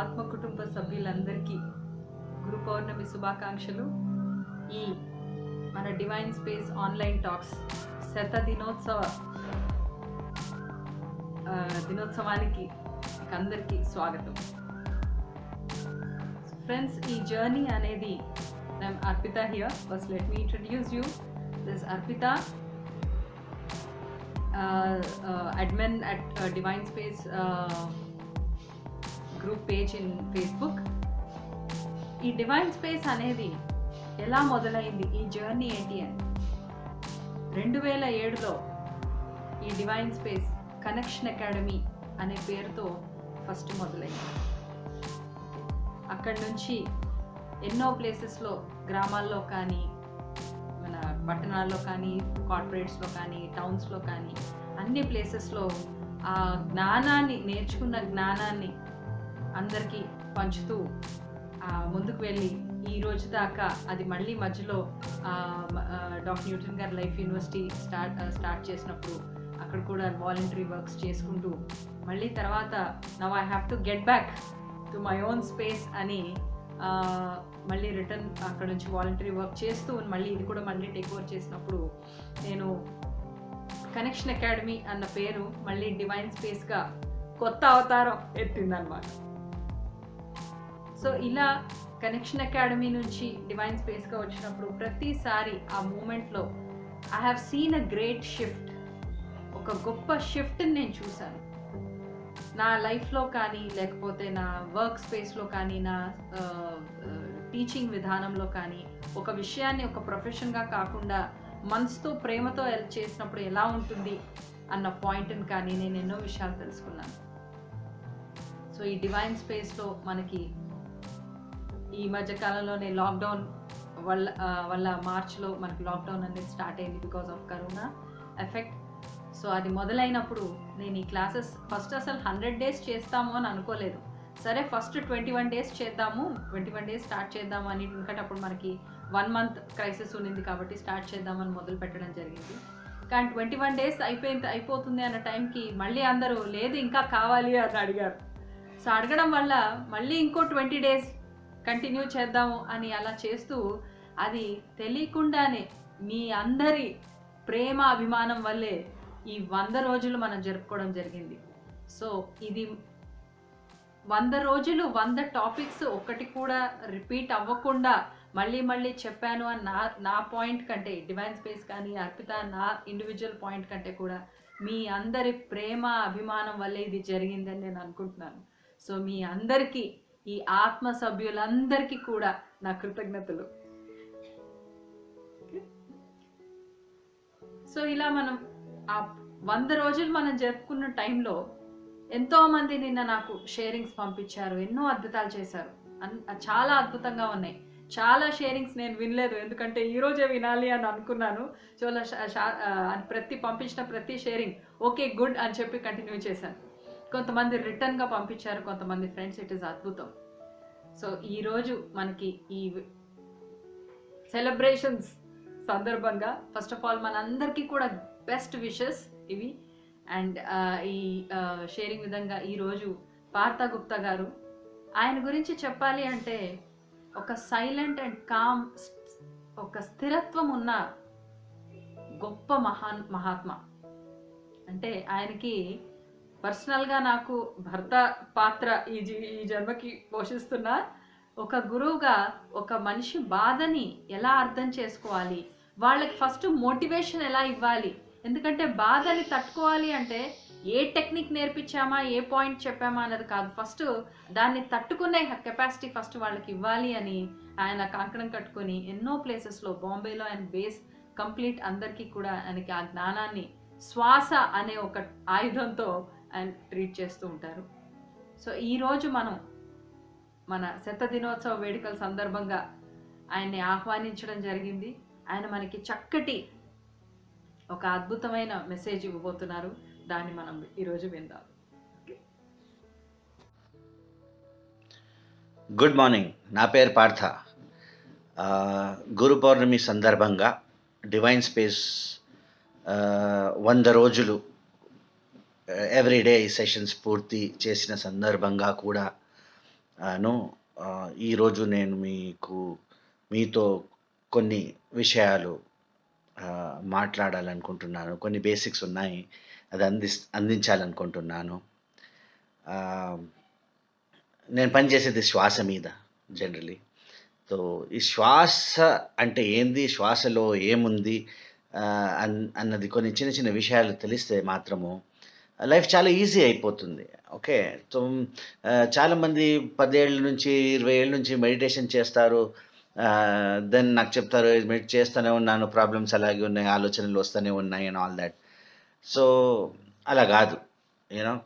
ఆత్మ కుటుంబ సభ్యులందరికీ గురు పౌర్ణమి శుభాకాంక్షలు. ఈ మన డివైన్ స్పేస్ ఆన్లైన్ టాక్స్ దినోత్సవానికి అందరికీ స్వాగతం. ఫ్రెండ్స్, ఈ జర్నీ అనేది I'm Arpita here. First let me introduce you. This is Arpita, admin at Divine Space group page in Facebook. ఈ డివైన్ స్పేస్ అనేది ఎలా మొదలైంది, ఈ జర్నీ ఏంటి అని 2007లో ఈ డివైన్ స్పేస్ కనెక్షన్ అకాడమీ అనే పేరుతో ఫస్ట్ మొదలైంది. అక్కడి నుంచి ఎన్నో ప్లేసెస్లో, గ్రామాల్లో కానీ, మన పట్టణాల్లో కానీ, కార్పొరేట్స్లో కానీ, టౌన్స్లో కానీ, అన్ని ప్లేసెస్లో ఆ జ్ఞానాన్ని, నేర్చుకున్న జ్ఞానాన్ని అందరికీ పంచుతూ ముందుకు వెళ్ళి ఈ రోజు దాకా అది మళ్ళీ మధ్యలో డాక్టర్ న్యూటన్ గారు లైఫ్ యూనివర్సిటీ స్టార్ట్ చేసినప్పుడు అక్కడ కూడా వాలంటరీ వర్క్స్ చేసుకుంటూ మళ్ళీ తర్వాత now I have to get back to my own space అని మళ్ళీ రిటర్న్ అక్కడ నుంచి వాలంటరీ వర్క్ చేస్తూ మళ్ళీ ఇది కూడా మళ్ళీ టేక్ ఓవర్ చేసినప్పుడు నేను కనెక్షన్ అకాడమీ అన్న పేరు మళ్ళీ డివైన్ స్పేస్గా కొత్త అవతారం ఎత్తిందనమాట. సో ఇలా కనెక్షన్ అకాడమీ నుంచి డివైన్ స్పేస్గా వచ్చినప్పుడు ప్రతిసారి ఆ మూమెంట్లో I have seen a great shift, ఒక గొప్ప షిఫ్ట్ని నేను చూశాను నా లైఫ్లో కానీ, లేకపోతే నా వర్క్ స్పేస్లో కానీ, నా టీచింగ్ విధానంలో కానీ. ఒక విషయాన్ని ఒక ప్రొఫెషన్గా కాకుండా మనసుతో, ప్రేమతో చేసినప్పుడు ఎలా ఉంటుంది అన్న పాయింట్ని కానీ నేను ఎన్నో విషయాలు తెలుసుకున్నాను. సో ఈ డివైన్ స్పేస్లో మనకి ఈ మధ్యకాలంలోనే లాక్డౌన్ వల్ల మార్చ్లో మనకి లాక్డౌన్ అనేది స్టార్ట్ అయింది because of corona effect. So అది మొదలైనప్పుడు నేను ఈ క్లాసెస్ ఫస్ట్ అసలు 100 days చేస్తాము అని అనుకోలేదు. సరే ఫస్ట్ 21 days చేద్దాము, 21 days స్టార్ట్ చేద్దాము అని, ఎందుకంటే అప్పుడు మనకి 1 month క్రైసిస్ ఉన్నింది కాబట్టి స్టార్ట్ చేద్దామని మొదలు పెట్టడం జరిగింది. కానీ 21 days అయిపోతుంది అన్న టైంకి మళ్ళీ అందరూ లేదు ఇంకా కావాలి అని అడిగారు. సో అడగడం వల్ల మళ్ళీ ఇంకో 20 days కంటిన్యూ చేద్దాము అని అలా చేస్తూ అది తెలియకుండానే మీ అందరి ప్రేమ అభిమానం వల్లే ఈ 100 రోజులు మనం జరుపుకోవడం జరిగింది. సో ఇది 100 రోజులు 100 టాపిక్స్ ఒకటి కూడా రిపీట్ అవ్వకుండా మళ్ళీ చెప్పాను అని నా పాయింట్ కంటే, డివైన్ స్పేస్ కానీ అర్పిత నా ఇండివిజువల్ పాయింట్ కంటే కూడా మీ అందరి ప్రేమ అభిమానం వల్లే ఇది జరిగిందని నేను అనుకుంటున్నాను. సో మీ అందరికీ, ఈ ఆత్మ సభ్యులందరికీ కూడా నా కృతజ్ఞతలు. సో ఇలా మనం ఆ 100 రోజులు మనం జరుపుకున్న టైంలో ఎంతోమంది నిన్న నాకు షేరింగ్స్ పంపించారు, ఎన్నో అద్భుతాలు చేశారు, చాలా అద్భుతంగా ఉన్నాయి. చాలా షేరింగ్స్ నేను వినలేదు, ఎందుకంటే ఈరోజే వినాలి అని అనుకున్నాను. సో పంపించిన ప్రతి షేరింగ్ ఓకే గుడ్ అని చెప్పి కంటిన్యూ చేశాను. కొంతమంది రిటర్న్గా పంపించారు, కొంతమంది ఫ్రెండ్స్. ఇట్ ఈస్ అద్భుతం. సో ఈరోజు మనకి ఈ సెలబ్రేషన్స్ సందర్భంగా ఫస్ట్ ఆఫ్ ఆల్ మనందరికీ కూడా బెస్ట్ విషెస్ ఇవి. అండ్ ఈ షేరింగ్ విధంగా ఈరోజు పార్థ గుప్తా గారు, ఆయన గురించి చెప్పాలి అంటే ఒక సైలెంట్ అండ్ కామ్, ఒక స్థిరత్వం ఉన్న గొప్ప మహాత్మ. అంటే ఆయనకి పర్సనల్గా నాకు భర్త పాత్ర ఈ జన్మకి పోషిస్తున్న ఒక గురువుగా ఒక మనిషి బాధని ఎలా అర్థం చేసుకోవాలి, వాళ్ళకి ఫస్ట్ మోటివేషన్ ఎలా ఇవ్వాలి. ఎందుకంటే బాధని తట్టుకోవాలి అంటే ఏ టెక్నిక్ నేర్పించామా, ఏ పాయింట్ చెప్పామా అన్నది కాదు, ఫస్ట్ దాన్ని తట్టుకునే కెపాసిటీ ఫస్ట్ వాళ్ళకి ఇవ్వాలి అని ఆయన కంకణం కట్టుకొని ఎన్నో ప్లేసెస్లో, బాంబేలో ఆయన బేస్ కంప్లీట్ అందరికీ కూడా ఆయనకి ఆ జ్ఞానాన్ని శ్వాస అనే ఒక ఆయుధంతో ఆయన ట్రీట్ చేస్తూ ఉంటారు. సో ఈరోజు మనం మన దినోత్సవ వేడుకల సందర్భంగా ఆయన్ని ఆహ్వానించడం జరిగింది. ఆయన మనకి చక్కటి ఒక అద్భుతమైన మెసేజ్ ఇవ్వబోతున్నారు. దాన్ని మనం ఈరోజు విందాం. గుడ్ మార్నింగ్, నా పేరు పార్థ. గురు పౌర్ణమి సందర్భంగా డివైన్ స్పేస్ 100 రోజులు ఎవ్రీడే ఈ సెషన్స్ పూర్తి చేసిన సందర్భంగా కూడా ను ఈరోజు నేను మీతో కొన్ని విషయాలు మాట్లాడాలనుకుంటున్నాను. కొన్ని బేసిక్స్ ఉన్నాయి. అది అందించాలనుకుంటున్నాను. ఆహ్, నేను పనిచేసేది శ్వాస మీద జనరల్లీ. సో, ఈ శ్వాస అంటే ఏంది? శ్వాసలో ఏముంది? అన్నది కొన్ని చిన్న చిన్న విషయాలు తెలిస్తే మాత్రము లైఫ్ చాలా ఈజీ అయిపోతుంది. ఓకే. సో, చాలామంది 10 ఏళ్ల నుంచి, 20 ఏళ్ల నుంచి మెడిటేషన్ చేస్తారు. దెన్ నాకు చెప్తారు, మెడిటేట్ చేస్తూనే ఉన్నాను. ప్రాబ్లమ్స్ అలాగే ఉన్నాయి. ఆలోచనలు వస్తూనే ఉన్నాయి అండ్ ఆల్ థట్. సో, అలా గాదు.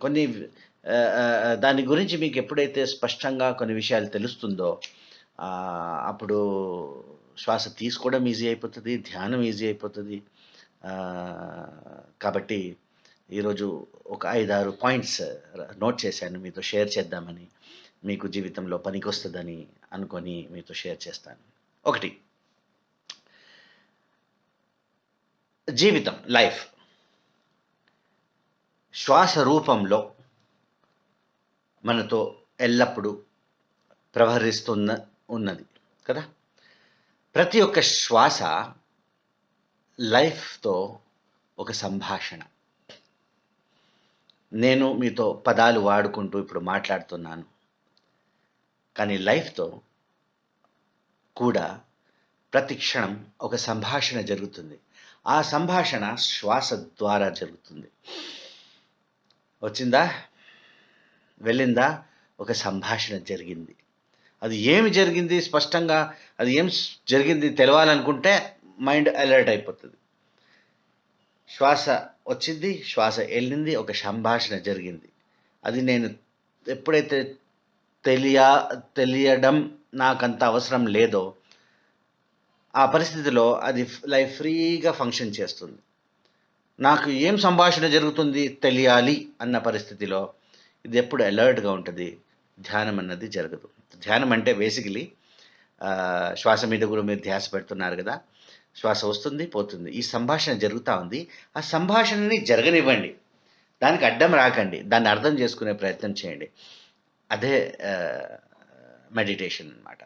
కొన్ని దాని గురించి మీకు ఎప్పుడైతే స్పష్టంగా కొన్ని విషయాలు తెలుస్తుందో, అప్పుడు శ్వాస తీసుకోవడం ఈజీ అయిపోతది. ధ్యానం ఈజీ అయిపోతది. కాబట్టి ఈరోజు ఒక 5, 6 పాయింట్స్ నోట్ చేశాను. మీతో షేర్ చేద్దామని. మీకు జీవితంలో పనికొస్తదని అనుకోని మీతో షేర్ చేస్తాను. 1, జీవితం, లైఫ్ శ్వాస రూపంలో మనతో ఎల్లప్పుడూ ఉన్నది కదా! ప్రతి ఒక్క శ్వాస లైఫ్‌తో ఒక సంభాషణ. నేను మీతో పదాలు వాడుకుంటూ ఇప్పుడు మాట్లాడుతున్నాను. కానీ లైఫ్‌తో కూడా ప్రతి క్షణం ఒక సంభాషణ జరుగుతుంది. ఆ సంభాషణ శ్వాస ద్వారా జరుగుతుంది. వచ్చిందా? వెళ్ళిందా? ఒక సంభాషణ జరిగింది. అది ఏమి జరిగింది స్పష్టంగా అది ఏం జరిగింది తెలవాలనుకుంటే మైండ్ అలర్ట్ అయిపోతుంది. శ్వాస వచ్చింది, శ్వాస వెళ్ళింది, ఒక సంభాషణ జరిగింది. అది నేను ఎప్పుడైతే తెలియడం నాకంత అవసరం లేదో, ఆ పరిస్థితిలో అది లైఫ్ ఫ్రీగా ఫంక్షన్ చేస్తుంది. నాకు ఏం సంభాషణ జరుగుతుంది తెలియాలి అన్న పరిస్థితిలో ఇది ఎప్పుడు అలర్ట్‌గా ఉంటుంది. ధ్యానం అన్నది జరగదు. ధ్యానం అంటే బేసికలీ శ్వాస మీద కూడా మీరు ధ్యాస పెడుతున్నారు కదా! శ్వాస వస్తుంది, పోతుంది. ఈ సంభాషణ జరుగుతా ఉంది. ఆ సంభాషణని జరగనివ్వండి. దానికి అడ్డం రాకండి. దాన్ని అర్థం చేసుకునే ప్రయత్నం చేయండి. అదే మెడిటేషన్ అన్నమాట.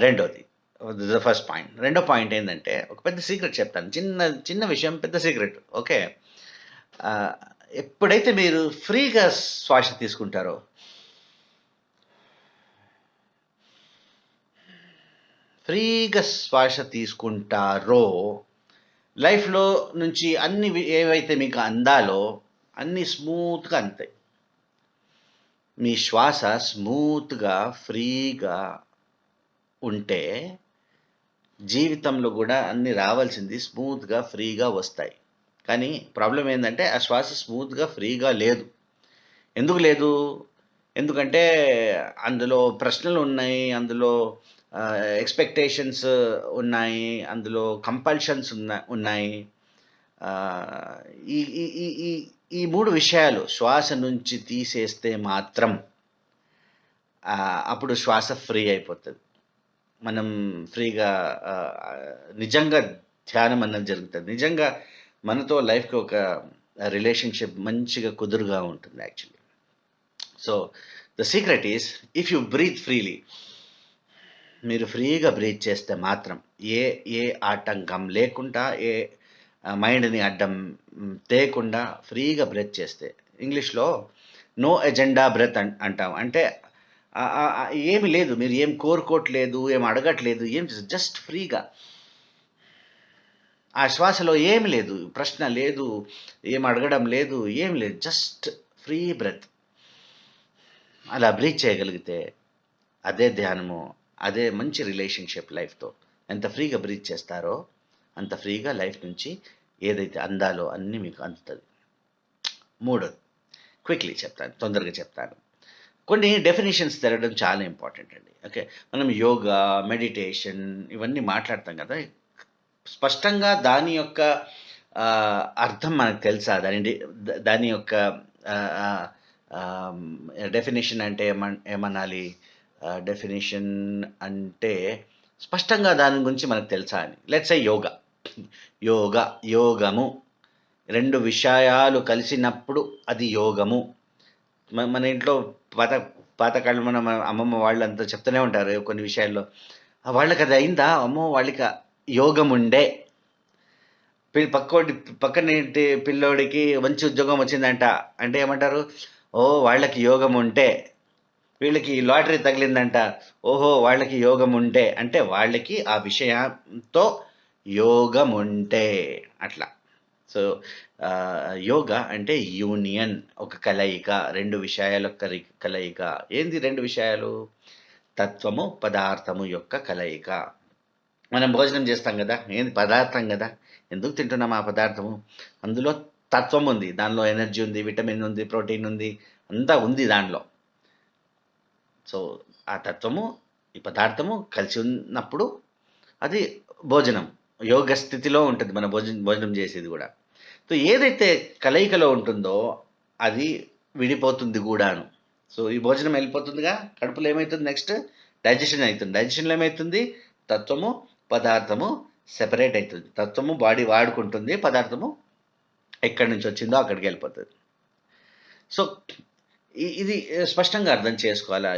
రెండోది, ద ఫస్ట్ పాయింట్. రెండో పాయింట్ ఏందంటే, ఒక పెద్ద సీక్రెట్ చెప్తాను. చిన్న విషయం, పెద్ద సీక్రెట్. ఓకే. ఎప్పుడైతే మీరు ఫ్రీగా శ్వాస తీసుకుంటారో, లైఫ్‌లో నుంచి అన్ని ఏవైతే మీకు అందాలో అన్నీ స్మూత్‌గా అందుతాయి. మీ శ్వాస స్మూత్‌గా, ఫ్రీగా ఉంటే జీవితంలో కూడా అన్నీ రావాల్సింది స్మూత్‌గా, ఫ్రీగా వస్తాయి. కానీ ప్రాబ్లమ్ ఏందంటే ఆ శ్వాస స్మూత్‌గా, ఫ్రీగా లేదు. ఎందుకు లేదు? ఎందుకంటే అందులో ప్రశ్నలు ఉన్నాయి. అందులో ఎక్స్‌పెక్టేషన్స్ ఉన్నాయి. అందులో కంపల్షన్స్ ఉన్నాయి. ఈ ఈ ఈ ఈ ఈ 3 విషయాలు శ్వాస నుంచి తీసేస్తే మాత్రం అప్పుడు శ్వాస ఫ్రీ అయిపోతది. మనం ఫ్రీగా నిజంగా ధ్యానం అన్నది జరుగుతది. నిజంగా మనతో లైఫ్‌కి ఒక రిలేషన్‌షిప్ మంచిగా కుదురుగా ఉంటుంది actually. So, the secret is if you breath freely. మీరు ఫ్రీగా బ్రీత్ చేస్తే మాత్రం ఏ ఆటంకం లేకుండా, ఏ మైండ్‌ని అడ్డం తేకుండా ఫ్రీగా బ్రెత్ చేస్తే, ఇంగ్లీష్‌లో నో ఎజెండా బ్రెత్ అంటాం. అంటే ఏమి లేదు. మీరు ఏం కోరుకోవట్లేదు, ఏం అడగట్లేదు, ఏం జస్ట్ ఫ్రీగా. ఆ శ్వాసలో ఏమి లేదు, ప్రశ్న లేదు, ఏం అడగడం లేదు, ఏం లేదు. Just free breath. అలా బ్రీత్ చేయగలిగితే అదే ధ్యానము, అదే మంచి రిలేషన్‌షిప్ లైఫ్‌తో. ఎంత ఫ్రీగా బ్రీత్ చేస్తారో అంత ఫ్రీగా లైఫ్ నుంచి ఏదైతే అందాలో అన్నీ మీకు అందుతది. మూడోది, క్విక్‌లీ చెప్తాను, తొందరగా చెప్తాను. కొన్ని డెఫినిషన్స్ తెలవడం చాలా ఇంపార్టెంట్ అండి. ఓకే. మనం యోగా, మెడిటేషన్ ఇవన్నీ మాట్లాడతాం కదా! స్పష్టంగా దాని యొక్క అర్థం మనకు తెలుసా? దాని యొక్క డెఫినిషన్ అంటే ఏమనాలి? డెఫినిషన్ అంటే స్పష్టంగా దాని గురించి మనకు తెలుసా అని. లెట్స్ సే యోగము 2 విషయాలు కలిసినప్పుడు అది యోగము. మన ఇంట్లో పాతకాలం మన అమ్మమ్మ వాళ్ళంతా చెప్తూనే ఉంటారు కొన్ని విషయాల్లో. వాళ్ళకి అది అయిందా? అమ్మో! వాళ్ళకి యోగం ఉండే. పక్కోడి పక్కనింటి పిల్లోడికి మంచి ఉద్యోగం వచ్చిందంట. అంటే ఏమంటారు? ఓహ్! వాళ్ళకి యోగం ఉంటే. వీళ్ళకి లాటరీ తగిలిందంట. ఓహో! వాళ్ళకి యోగం ఉంటే. అంటే వాళ్ళకి ఆ విషయంతో యోగం ఉంటే అట్లా. సో, యోగా అంటే యూనియన్, ఒక కలయిక, 2 విషయాల కలయిక. ఏంది 2 విషయాలు? తత్వము, పదార్థము యొక్క కలయిక. మనం భోజనం చేస్తాం గదా! ఏంది పదార్థం గదా! ఎందుకు తింటున్నాం ఆ పదార్థము? అందులో తత్వం ఉంది. దానిలో ఎనర్జీ ఉంది, విటమిన్ ఉంది, ప్రోటీన్ ఉంది. అంతా ఉంది దానిలో. సో, ఆ తత్వము, ఈ పదార్థము కలిసి ఉన్నప్పుడు అది భోజనం. యోగ స్థితిలో ఉంటది మన భోజనం చేసేది గూడా. సో, ఏదైతే కలయికలో ఉంటుందో అది విడిపోతుంది గూడాను. సో, ఈ భోజనం వెళ్ళిపోతుందిగా, కడుపులో ఏమైతుంది నెక్స్ట్? డైజెషన్ అయితుంది. డైజెషన్‌లో ఏమైతుంది? తత్వము, పదార్థము సెపరేట్ అయితుంది. తత్వము బాడీ వాడుకుంటుంది. పదార్థము ఎక్కడి నుంచి వచ్చిందో అక్కడికెళ్ళిపోతది. సో, ఇది స్పష్టంగా అర్థం చేసుకోవాలా.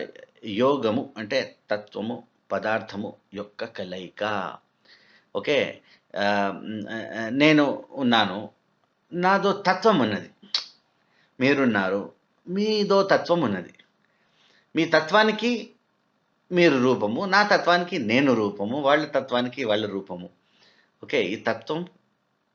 యోగము అంటే తత్వము, పదార్థము యొక్క కలయిక. ఓకే. నేను ఉన్నాను. నాదో తత్వం ఉన్నది. మీరున్నారు. మీదో తత్వం ఉన్నది. మీ తత్వానికి మీరు రూపము. నా తత్వానికి నేను రూపము. వాళ్ళ తత్వానికి వాళ్ళ రూపము. ఓకే. ఈ తత్వం,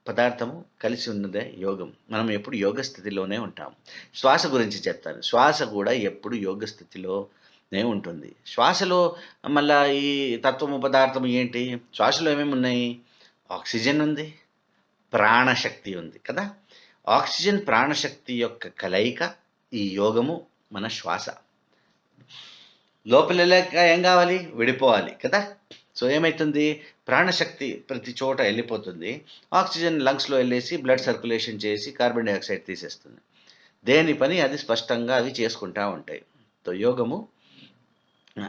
పదార్థము కలిసి ఉన్నదే యోగం. మనం ఎప్పుడు యోగ స్థితిలోనే ఉంటాం. శ్వాస గురించి చెప్తాను. శ్వాస కూడా ఎప్పుడు యోగ స్థితిలోనే ఉంటుంది. శ్వాసలో మళ్ళా ఈ తత్వము, పదార్థము ఏంటి? శ్వాసలో ఏమేమి ఉన్నాయి? ఆక్సిజన్ ఉంది, ప్రాణశక్తి ఉంది కదా! ఆక్సిజన్, ప్రాణశక్తి యొక్క కలయిక ఈ యోగము, మన శ్వాస. లోపలెళ్ళాక ఏం కావాలి? విడిపోవాలి కదా! సో, ఏమైతుంది? ప్రాణశక్తి ప్రతి చోట వెళ్ళిపోతుంది. ఆక్సిజన్ లంగ్స్‌లో వెళ్ళేసి బ్లడ్ సర్క్యులేషన్ చేసి కార్బన్ డయాక్సైడ్ తీసేస్తుంది. దేని పని అది స్పష్టంగా అవి చేసుకుంటా ఉంటాయి. సో, యోగము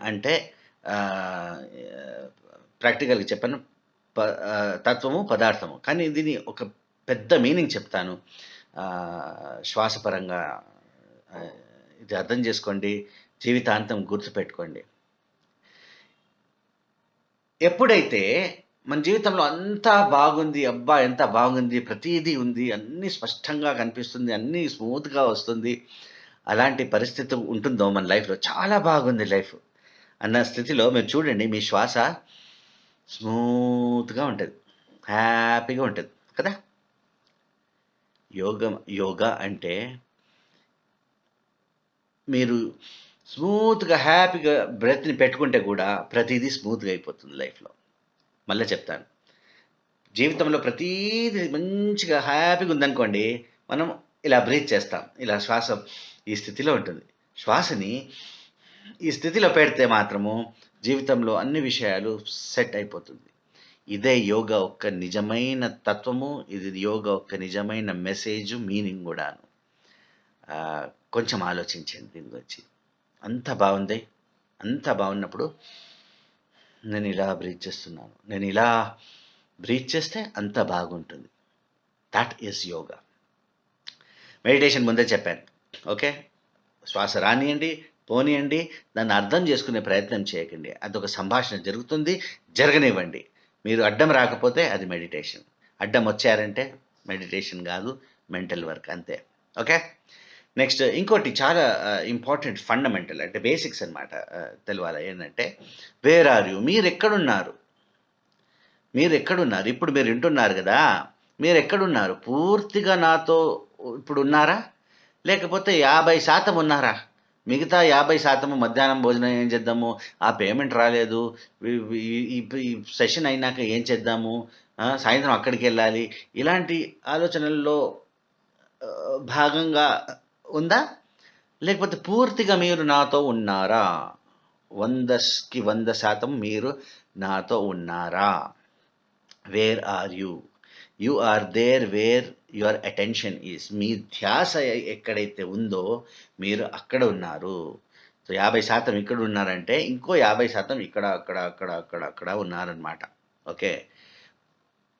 అంటే ప్రాక్టికల్‌గా చెప్పాను. తత్వము, పదార్థము. కానీ దీని ఒక పెద్ద మీనింగ్ చెప్తాను. శ్వాసపరంగా ఇది అర్థం చేసుకోండి. జీవితాంతం గుర్తుపెట్టుకోండి. ఎప్పుడైతే మన జీవితంలో అంతా బాగుంది, అబ్బా! ఎంత బాగుంది, ప్రతీదీ ఉంది, అన్నీ స్పష్టంగా కనిపిస్తుంది, అన్నీ స్మూత్‌గా వస్తుంది, అలాంటి పరిస్థితి ఉంటుందో మన లైఫ్‌లో, చాలా బాగుంది లైఫ్ అన్న స్థితిలో మీరు చూడండి, మీ శ్వాస స్మూత్‌గా ఉంటది. హ్యాపీగా ఉంటది కదా! యోగా అంటే మీరు స్మూత్‌గా, హ్యాపీగా బ్రెత్‌ని పెట్టుకుంటే కూడా ప్రతీదీ స్మూత్‌గా అయిపోతుంది లైఫ్‌లో. మళ్ళా చెప్తాను. జీవితంలో ప్రతీదీ మంచిగా హ్యాపీగా ఉందనుకోండి, మనం ఇలా బ్రీత్ చేస్తాం. ఇలా శ్వాస ఈ స్థితిలో ఉంటుంది. శ్వాసని ఈ స్థితిలో పెడితే మాత్రము జీవితంలో అన్ని విషయాలు సెట్ అయిపోతుంది. ఇదే యోగా యొక్క నిజమైన తత్వము. ఇది యోగా యొక్క నిజమైన మెసేజ్, మీనింగ్ గూడాను. కొంచెం ఆలోచించండి దీని గురించి. అంత బాగుంది. అంత బాగున్నప్పుడు నేను ఇలా బ్రీత్ చేస్తున్నాను. నేను ఇలా బ్రీత్ చేస్తే అంత బాగుంటుంది. That is yoga. మెడిటేషన్ ముందే చెప్పాను. ఓకే. శ్వాస రానియండి, పోనీయండి, దాన్ని అర్థం చేసుకునే ప్రయత్నం చేయకండి. అదొక సంభాషణ జరుగుతుంది, జరగనివ్వండి. మీరు అడ్డం రాకపోతే అది మెడిటేషన్. అడ్డం వచ్చారంటే మెడిటేషన్ కాదు, మెంటల్ వర్క్ అంతే. ఓకే. నెక్స్ట్ ఇంకోటి చాలా ఇంపార్టెంట్, ఫండమెంటల్, అంటే బేసిక్స్ అనమాట. తెలవాలి ఏంటంటే, వేర్ ఆర్ యూ? మీరెక్కడున్నారు? మీరెక్కడున్నారు? ఇప్పుడు మీరు వింటున్నారు కదా! మీరెక్కడున్నారు? పూర్తిగా నాతో ఇప్పుడు ఉన్నారా? లేకపోతే 50% ఉన్నారా? మిగతా 50% మధ్యాహ్నం భోజనం ఏం చేద్దాము? ఆ పేమెంట్ రాలేదు. ఈ సెషన్ అయినాక ఏం చేద్దాము? సాయంత్రం అక్కడికెళ్ళాలి. ఇలాంటి ఆలోచనల్లో భాగంగా ఉందా? లేకపోతే పూర్తిగా మీరు నాతో ఉన్నారా? 100కి 100% మీరు నాతో ఉన్నారా? Where are you? You are there where your attention is. మీ ధ్యాస ఎక్కడైతే ఉందో మీరు అక్కడ ఉన్నారు. సో 50% ఇక్కడ ఉన్నారంటే ఇంకో 50% ఇక్కడ అక్కడ అక్కడ అక్కడ అక్కడ ఉన్నారనమాట. ఓకే.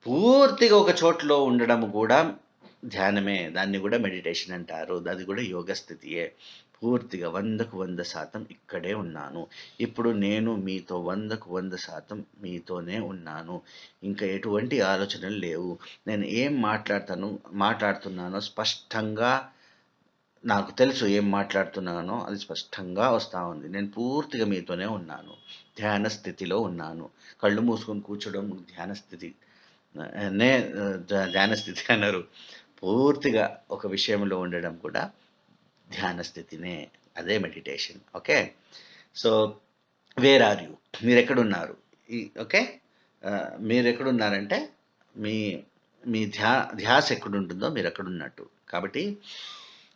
పూర్తిగా ఒక చోట్లో ఉండడం కూడా ధ్యానమే. దాన్ని కూడా మెడిటేషన్ అంటారు. అది కూడా యోగ స్థితియే. పూర్తిగా 100% ఇక్కడే ఉన్నాను. ఇప్పుడు నేను మీతో 100% మీతోనే ఉన్నాను. ఇంకా ఎటువంటి ఆలోచనలు లేవు. నేను ఏం మాట్లాడుతున్నానో స్పష్టంగా నాకు తెలుసు. ఏం మాట్లాడుతున్నానో అది స్పష్టంగా వస్తూ ఉంది. నేను పూర్తిగా మీతోనే ఉన్నాను. ధ్యాన స్థితిలో ఉన్నాను. కళ్ళు మూసుకొని కూర్చోవడం ధ్యాన స్థితి. ధ్యాన స్థితి అన్నారు. పూర్తిగా ఒక విషయంలో ఉండడం కూడా ధ్యాన స్థితినే. అదే meditation. Okay. So where are you? మీరు ఎక్కడున్నారు? ఓకే. మీరు ఎక్కడున్నారంటే మీ మీ ధ్యాస ఎక్కడుంటుందో మీరు ఎక్కడున్నట్టు. కాబట్టి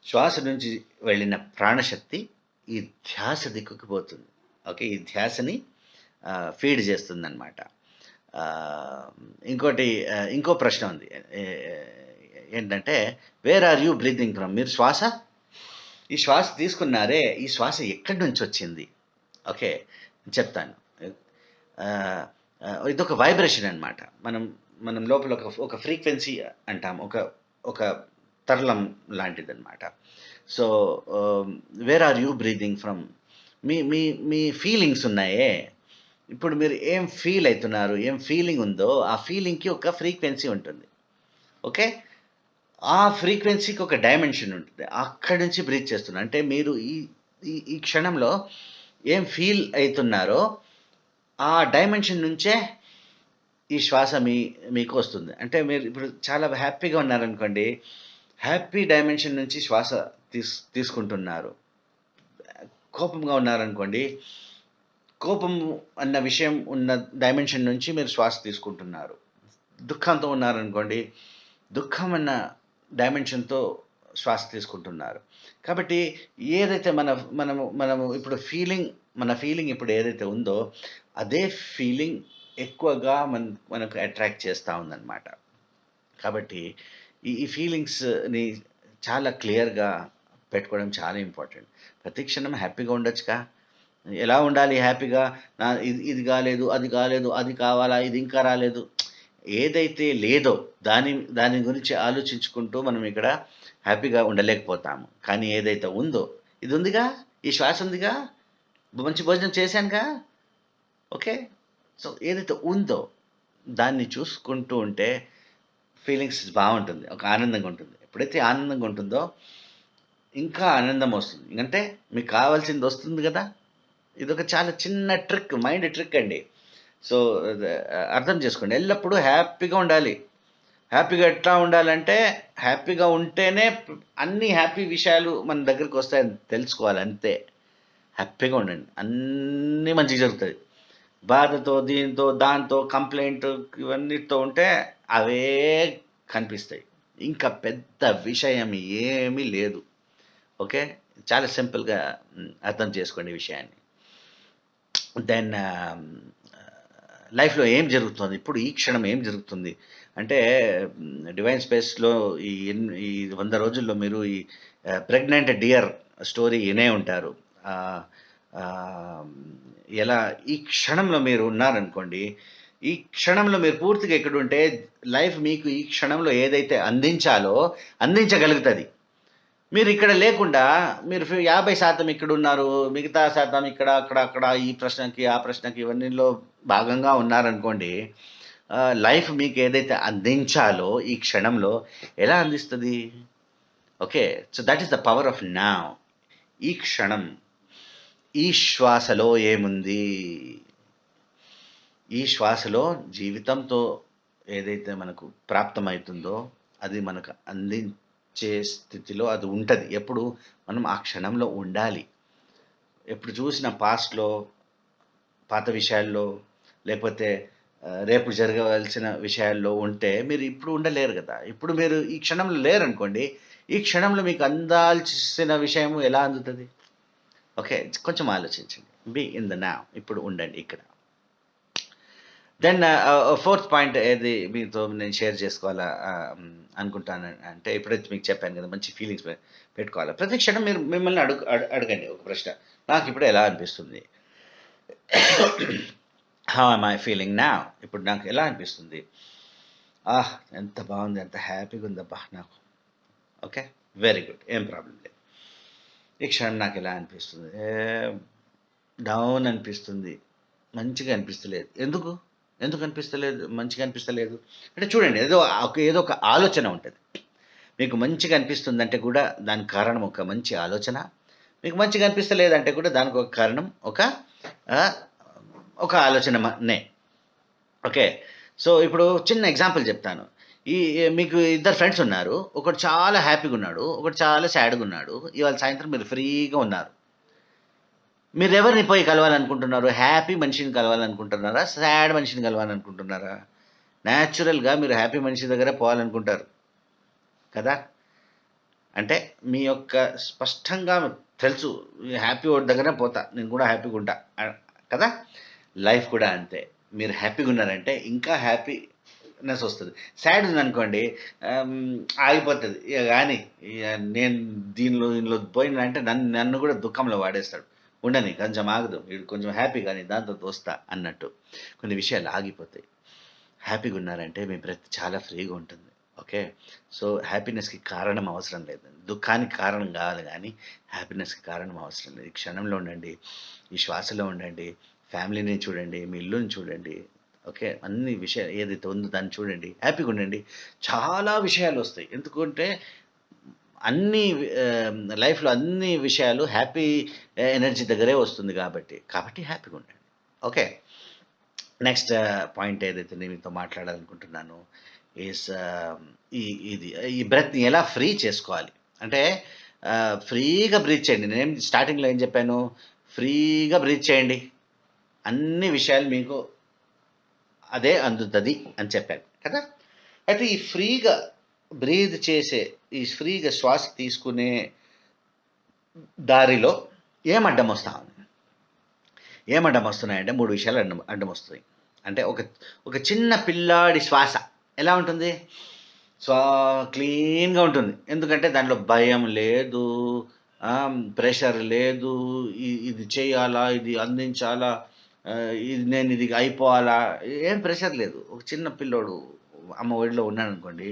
శ్వాస నుంచి వెళ్ళిన ప్రాణశక్తి ఈ ధ్యాస దిక్కుకి పోతుంది. ఓకే. ఈ ధ్యాసని ఫీడ్ చేస్తుంది అనమాట. ఇంకో ప్రశ్న ఉంది. ఏంటంటే where are you breathing from? మీరు ఈ శ్వాస తీసుకున్నారే, ఈ శ్వాస ఎక్కడి నుంచి వచ్చింది? ఓకే, చెప్తాను. ఇదొక వైబ్రేషన్ అనమాట. మనం లోపల ఒక ఫ్రీక్వెన్సీ అంటాం, ఒక తరలం లాంటిదన్నమాట. So where are you breathing from? మీ ఫీలింగ్స్ ఉన్నాయే, ఇప్పుడు మీరు ఏం ఫీల్ అవుతున్నారు, ఏం ఫీలింగ్ ఉందో ఆ ఫీలింగ్కి ఒక ఫ్రీక్వెన్సీ ఉంటుంది. ఓకే. ఆ ఫ్రీక్వెన్సీకి ఒక డైమెన్షన్ ఉంటుంది. అక్కడి నుంచి బ్రీత్ చేస్తున్నారు అంటే మీరు ఈ క్షణంలో ఏం ఫీల్ అవుతున్నారో ఆ డైమెన్షన్ నుంచే ఈ శ్వాస మీకు వస్తుంది. అంటే మీరు ఇప్పుడు చాలా హ్యాపీగా ఉన్నారనుకోండి, హ్యాపీ డైమెన్షన్ నుంచి శ్వాస తీసుకుంటున్నారు. కోపంగా ఉన్నారనుకోండి, కోపం అన్న విషయం ఉన్న డైమెన్షన్ నుంచి మీరు శ్వాస తీసుకుంటున్నారు. దుఃఖంతో ఉన్నారనుకోండి, దుఃఖం అన్న డైమెన్షన్తో శ్వాస తీసుకుంటున్నారు. కాబట్టి ఏదైతే మనము ఇప్పుడు మన ఫీలింగ్ ఇప్పుడు ఏదైతే ఉందో అదే ఫీలింగ్ ఎక్కువగా మనకు అట్రాక్ట్ చేస్తూ ఉందన్నమాట. కాబట్టి ఈ ఫీలింగ్స్ని చాలా క్లియర్గా పెట్టుకోవడం చాలా ఇంపార్టెంట్. ప్రతి క్షణం హ్యాపీగా ఉండొచ్చుగా. ఎలా ఉండాలి హ్యాపీగా? ఇది కాలేదు, అది కాలేదు, అది కావాలా, ఇది ఇంకా రాలేదు, ఏదైతే లేదో దాని గురించి ఆలోచించుకుంటూ మనం ఇక్కడ హ్యాపీగా ఉండలేకపోతాము. కానీ ఏదైతే ఉందో, ఇది ఉందిగా, ఈ శ్వాస ఉందిగా, మంచి భోజనం చేశానుగా. ఓకే. సో ఏదైతే ఉందో దాన్ని చూసుకుంటూ ఉంటే ఫీలింగ్స్ బాగుంటుంది, ఒక ఆనందంగా ఉంటుంది. ఎప్పుడైతే ఆనందంగా ఉంటుందో ఇంకా ఆనందం వస్తుంది. ఎందుకంటే మీకు కావాల్సింది వస్తుంది కదా. ఇదొక చాలా చిన్న ట్రిక్, మైండ్ ట్రిక్ అండి. సో అర్థం చేసుకోండి. ఎల్లప్పుడూ హ్యాపీగా ఉండాలి. హ్యాపీగా ఎట్లా ఉండాలంటే, హ్యాపీగా ఉంటేనే అన్ని హ్యాపీ విషయాలు మన దగ్గరికి వస్తాయని తెలుసుకోవాలి. అంతే. హ్యాపీగా ఉండండి, అన్నీ మంచిగా జరుగుతుంది. బాధతో, దాంతో కంప్లైంట్ ఇవన్నిటితో ఉంటే అవే కనిపిస్తాయి. ఇంకా పెద్ద విషయం ఏమీ లేదు. ఓకే. చాలా సింపుల్గా అర్థం చేసుకోండి ఈ విషయాన్ని. దెన్ లైఫ్లో ఏం జరుగుతుంది, ఇప్పుడు ఈ క్షణం ఏం జరుగుతుంది అంటే, డివైన్ స్పేస్లో ఈ 100 రోజుల్లో మీరు ఈ ప్రెగ్నెంట్ డియర్ స్టోరీ వినే ఉంటారు. ఎలా ఈ క్షణంలో మీరు ఉన్నారనుకోండి, ఈ క్షణంలో మీరు పూర్తిగా ఎక్కడ ఉంటే లైఫ్ మీకు ఈ క్షణంలో ఏదైతే అందించాలో అందించగలుగుతుంది. మీరు ఇక్కడ లేకుండా మీరు 50% ఇక్కడ ఉన్నారు, మిగతా శాతం ఇక్కడ అక్కడ ఈ ప్రశ్నకి ఆ ప్రశ్నకి ఇవన్నీలో భాగంగా ఉన్నారనుకోండి, లైఫ్ మీకు ఏదైతే అందించాలో ఈ క్షణంలో ఎలా అందిస్తుంది? Okay. So that is the power of now. ఈ క్షణం, ఈ శ్వాసలో ఏముంది? ఈ శ్వాసలో జీవితంతో ఏదైతే మనకు ప్రాప్తమవుతుందో అది మనకు అందించే స్థితిలో అది ఉంటుంది. ఎప్పుడు మనం ఆ క్షణంలో ఉండాలి. ఎప్పుడు చూసిన పాస్ట్లో, పాత విషయాల్లో, లేకపోతే రేపు జరగవలసిన విషయాల్లో ఉంటే మీరు ఇప్పుడు ఉండలేరు కదా. ఇప్పుడు మీరు ఈ క్షణంలో లేరనుకోండి, ఈ క్షణంలో మీకు అందాల్సిన విషయం ఎలా అందుతుంది? ఓకే. కొంచెం ఆలోచించండి. Be in the now. ఇప్పుడు ఉండండి ఇక్కడ. దెన్ ఫోర్త్ పాయింట్ ఏది మీతో నేను షేర్ చేసుకోవాలా అనుకుంటాను అంటే, ఎప్పుడైతే మీకు చెప్పాను కదా, మంచి ఫీలింగ్స్ పెట్టుకోవాలి. ప్రతి క్షణం మీరు మిమ్మల్ని అడగండి ఒక ప్రశ్న. నాకు ఇప్పుడు ఎలా అనిపిస్తుంది? How am I feeling now? ఇప్పుడు నాకు ఎలా అనిపిస్తుంది? ఎంత బాగుంది, ఎంత హ్యాపీగా ఉందబ్బా నాకు. ఓకే, వెరీ గుడ్, ఏం ప్రాబ్లం లేదు. ఈ క్షణం నాకు ఎలా అనిపిస్తుంది, డౌన్ అనిపిస్తుంది, మంచిగా అనిపిస్తలేదు. ఎందుకు ఎందుకు అనిపిస్తలేదు, మంచిగా అనిపిస్తలేదు అంటే చూడండి, ఏదో ఒక ఆలోచన ఉంటుంది. మీకు మంచిగా అనిపిస్తుందంటే కూడా దానికి కారణం ఒక మంచి ఆలోచన, మీకు మంచిగా అనిపిస్తలేదంటే కూడా దానికి ఒక కారణం ఆ, ఒక ఆలోచననే. ఓకే. సో ఇప్పుడు చిన్న ఎగ్జాంపుల్ చెప్తాను. మీకు ఇద్దరు ఫ్రెండ్స్ ఉన్నారు. ఒకడు చాలా హ్యాపీగా ఉన్నాడు, ఒకడు చాలా సాడ్గా ఉన్నాడు. ఇవాళ సాయంత్రం మీరు ఫ్రీగా ఉన్నారు. మీరు ఎవరిని పోయి కలవాలనుకుంటున్నారు? హ్యాపీ మనిషిని కలవాలనుకుంటున్నారా, సాడ్ మనిషిని కలవాలనుకుంటున్నారా? న్యాచురల్గా మీరు హ్యాపీ మనిషి దగ్గర పోవాలనుకుంటారు కదా. అంటే మీ యొక్క స్పష్టంగా తెలుసు, హ్యాపీ వాడి దగ్గర పోతా, నేను కూడా హ్యాపీగా ఉంటా కదా. లైఫ్ కూడా అంతే. మీరు హ్యాపీగా ఉన్నారంటే ఇంకా హ్యాపీనెస్ వస్తుంది. సాడ్ ఉందనుకోండి ఆగిపోతుంది ఇక. కానీ ఇక నేను దీనిలో పోయినంటే నన్ను కూడా దుఃఖంలో వాడేస్తాడు. ఉండని కొంచెం ఆగదు, వీడు కొంచెం హ్యాపీ కానీ దాంతో దోస్తా అన్నట్టు కొన్ని విషయాలు ఆగిపోతాయి. హ్యాపీగా ఉన్నారంటే మీ బ్రెత్ చాలా ఫ్రీగా ఉంటుంది. ఓకే. సో హ్యాపీనెస్కి కారణం అవసరం లేదు, దుఃఖానికి కారణం కాదు, కానీ హ్యాపీనెస్కి కారణం అవసరం లేదు. ఈ క్షణంలో ఉండండి, ఈ శ్వాసలో ఉండండి, ఫ్యామిలీని చూడండి, మీ ఇల్లుని చూడండి. ఓకే. అన్ని విషయాలు ఏదైతే ఉందో దాన్ని చూడండి, హ్యాపీగా ఉండండి. చాలా విషయాలు వస్తాయి. ఎందుకంటే అన్ని లైఫ్లో అన్ని విషయాలు హ్యాపీ ఎనర్జీ దగ్గరే వస్తుంది కాబట్టి హ్యాపీగా ఉండండి. ఓకే. నెక్స్ట్ పాయింట్ ఏదైతే నేను మీతో మాట్లాడాలనుకుంటున్నాను ఈస్ ఈ బ్రెత్ని ఎలా ఫ్రీ చేసుకోవాలి అంటే, ఫ్రీగా బ్రీత్ చేయండి. నేనేం స్టార్టింగ్లో ఏం చెప్పాను, ఫ్రీగా బ్రీత్ చేయండి, అన్ని విషయాలు మీకు అదే అందుతుంది అని చెప్పాను కదా. అయితే ఈ ఫ్రీగా బ్రీత్ చేసే, ఈ ఫ్రీగా శ్వాస తీసుకునే దారిలో ఏం అడ్డం వస్తున్నాయంటే 3 విషయాలు అడ్డం వస్తాయి. అంటే ఒక చిన్న పిల్లాడి శ్వాస ఎలా ఉంటుంది, క్లీన్గా ఉంటుంది. ఎందుకంటే దాంట్లో భయం లేదు, ప్రెషర్ లేదు, ఇది చేయాలా, ఇది అందించాలా, ఇది అయిపోవాలా, ఏం ప్రెషర్ లేదు. ఒక చిన్న పిల్లోడు అమ్మ ఒడిలో ఉన్నాడు అనుకోండి,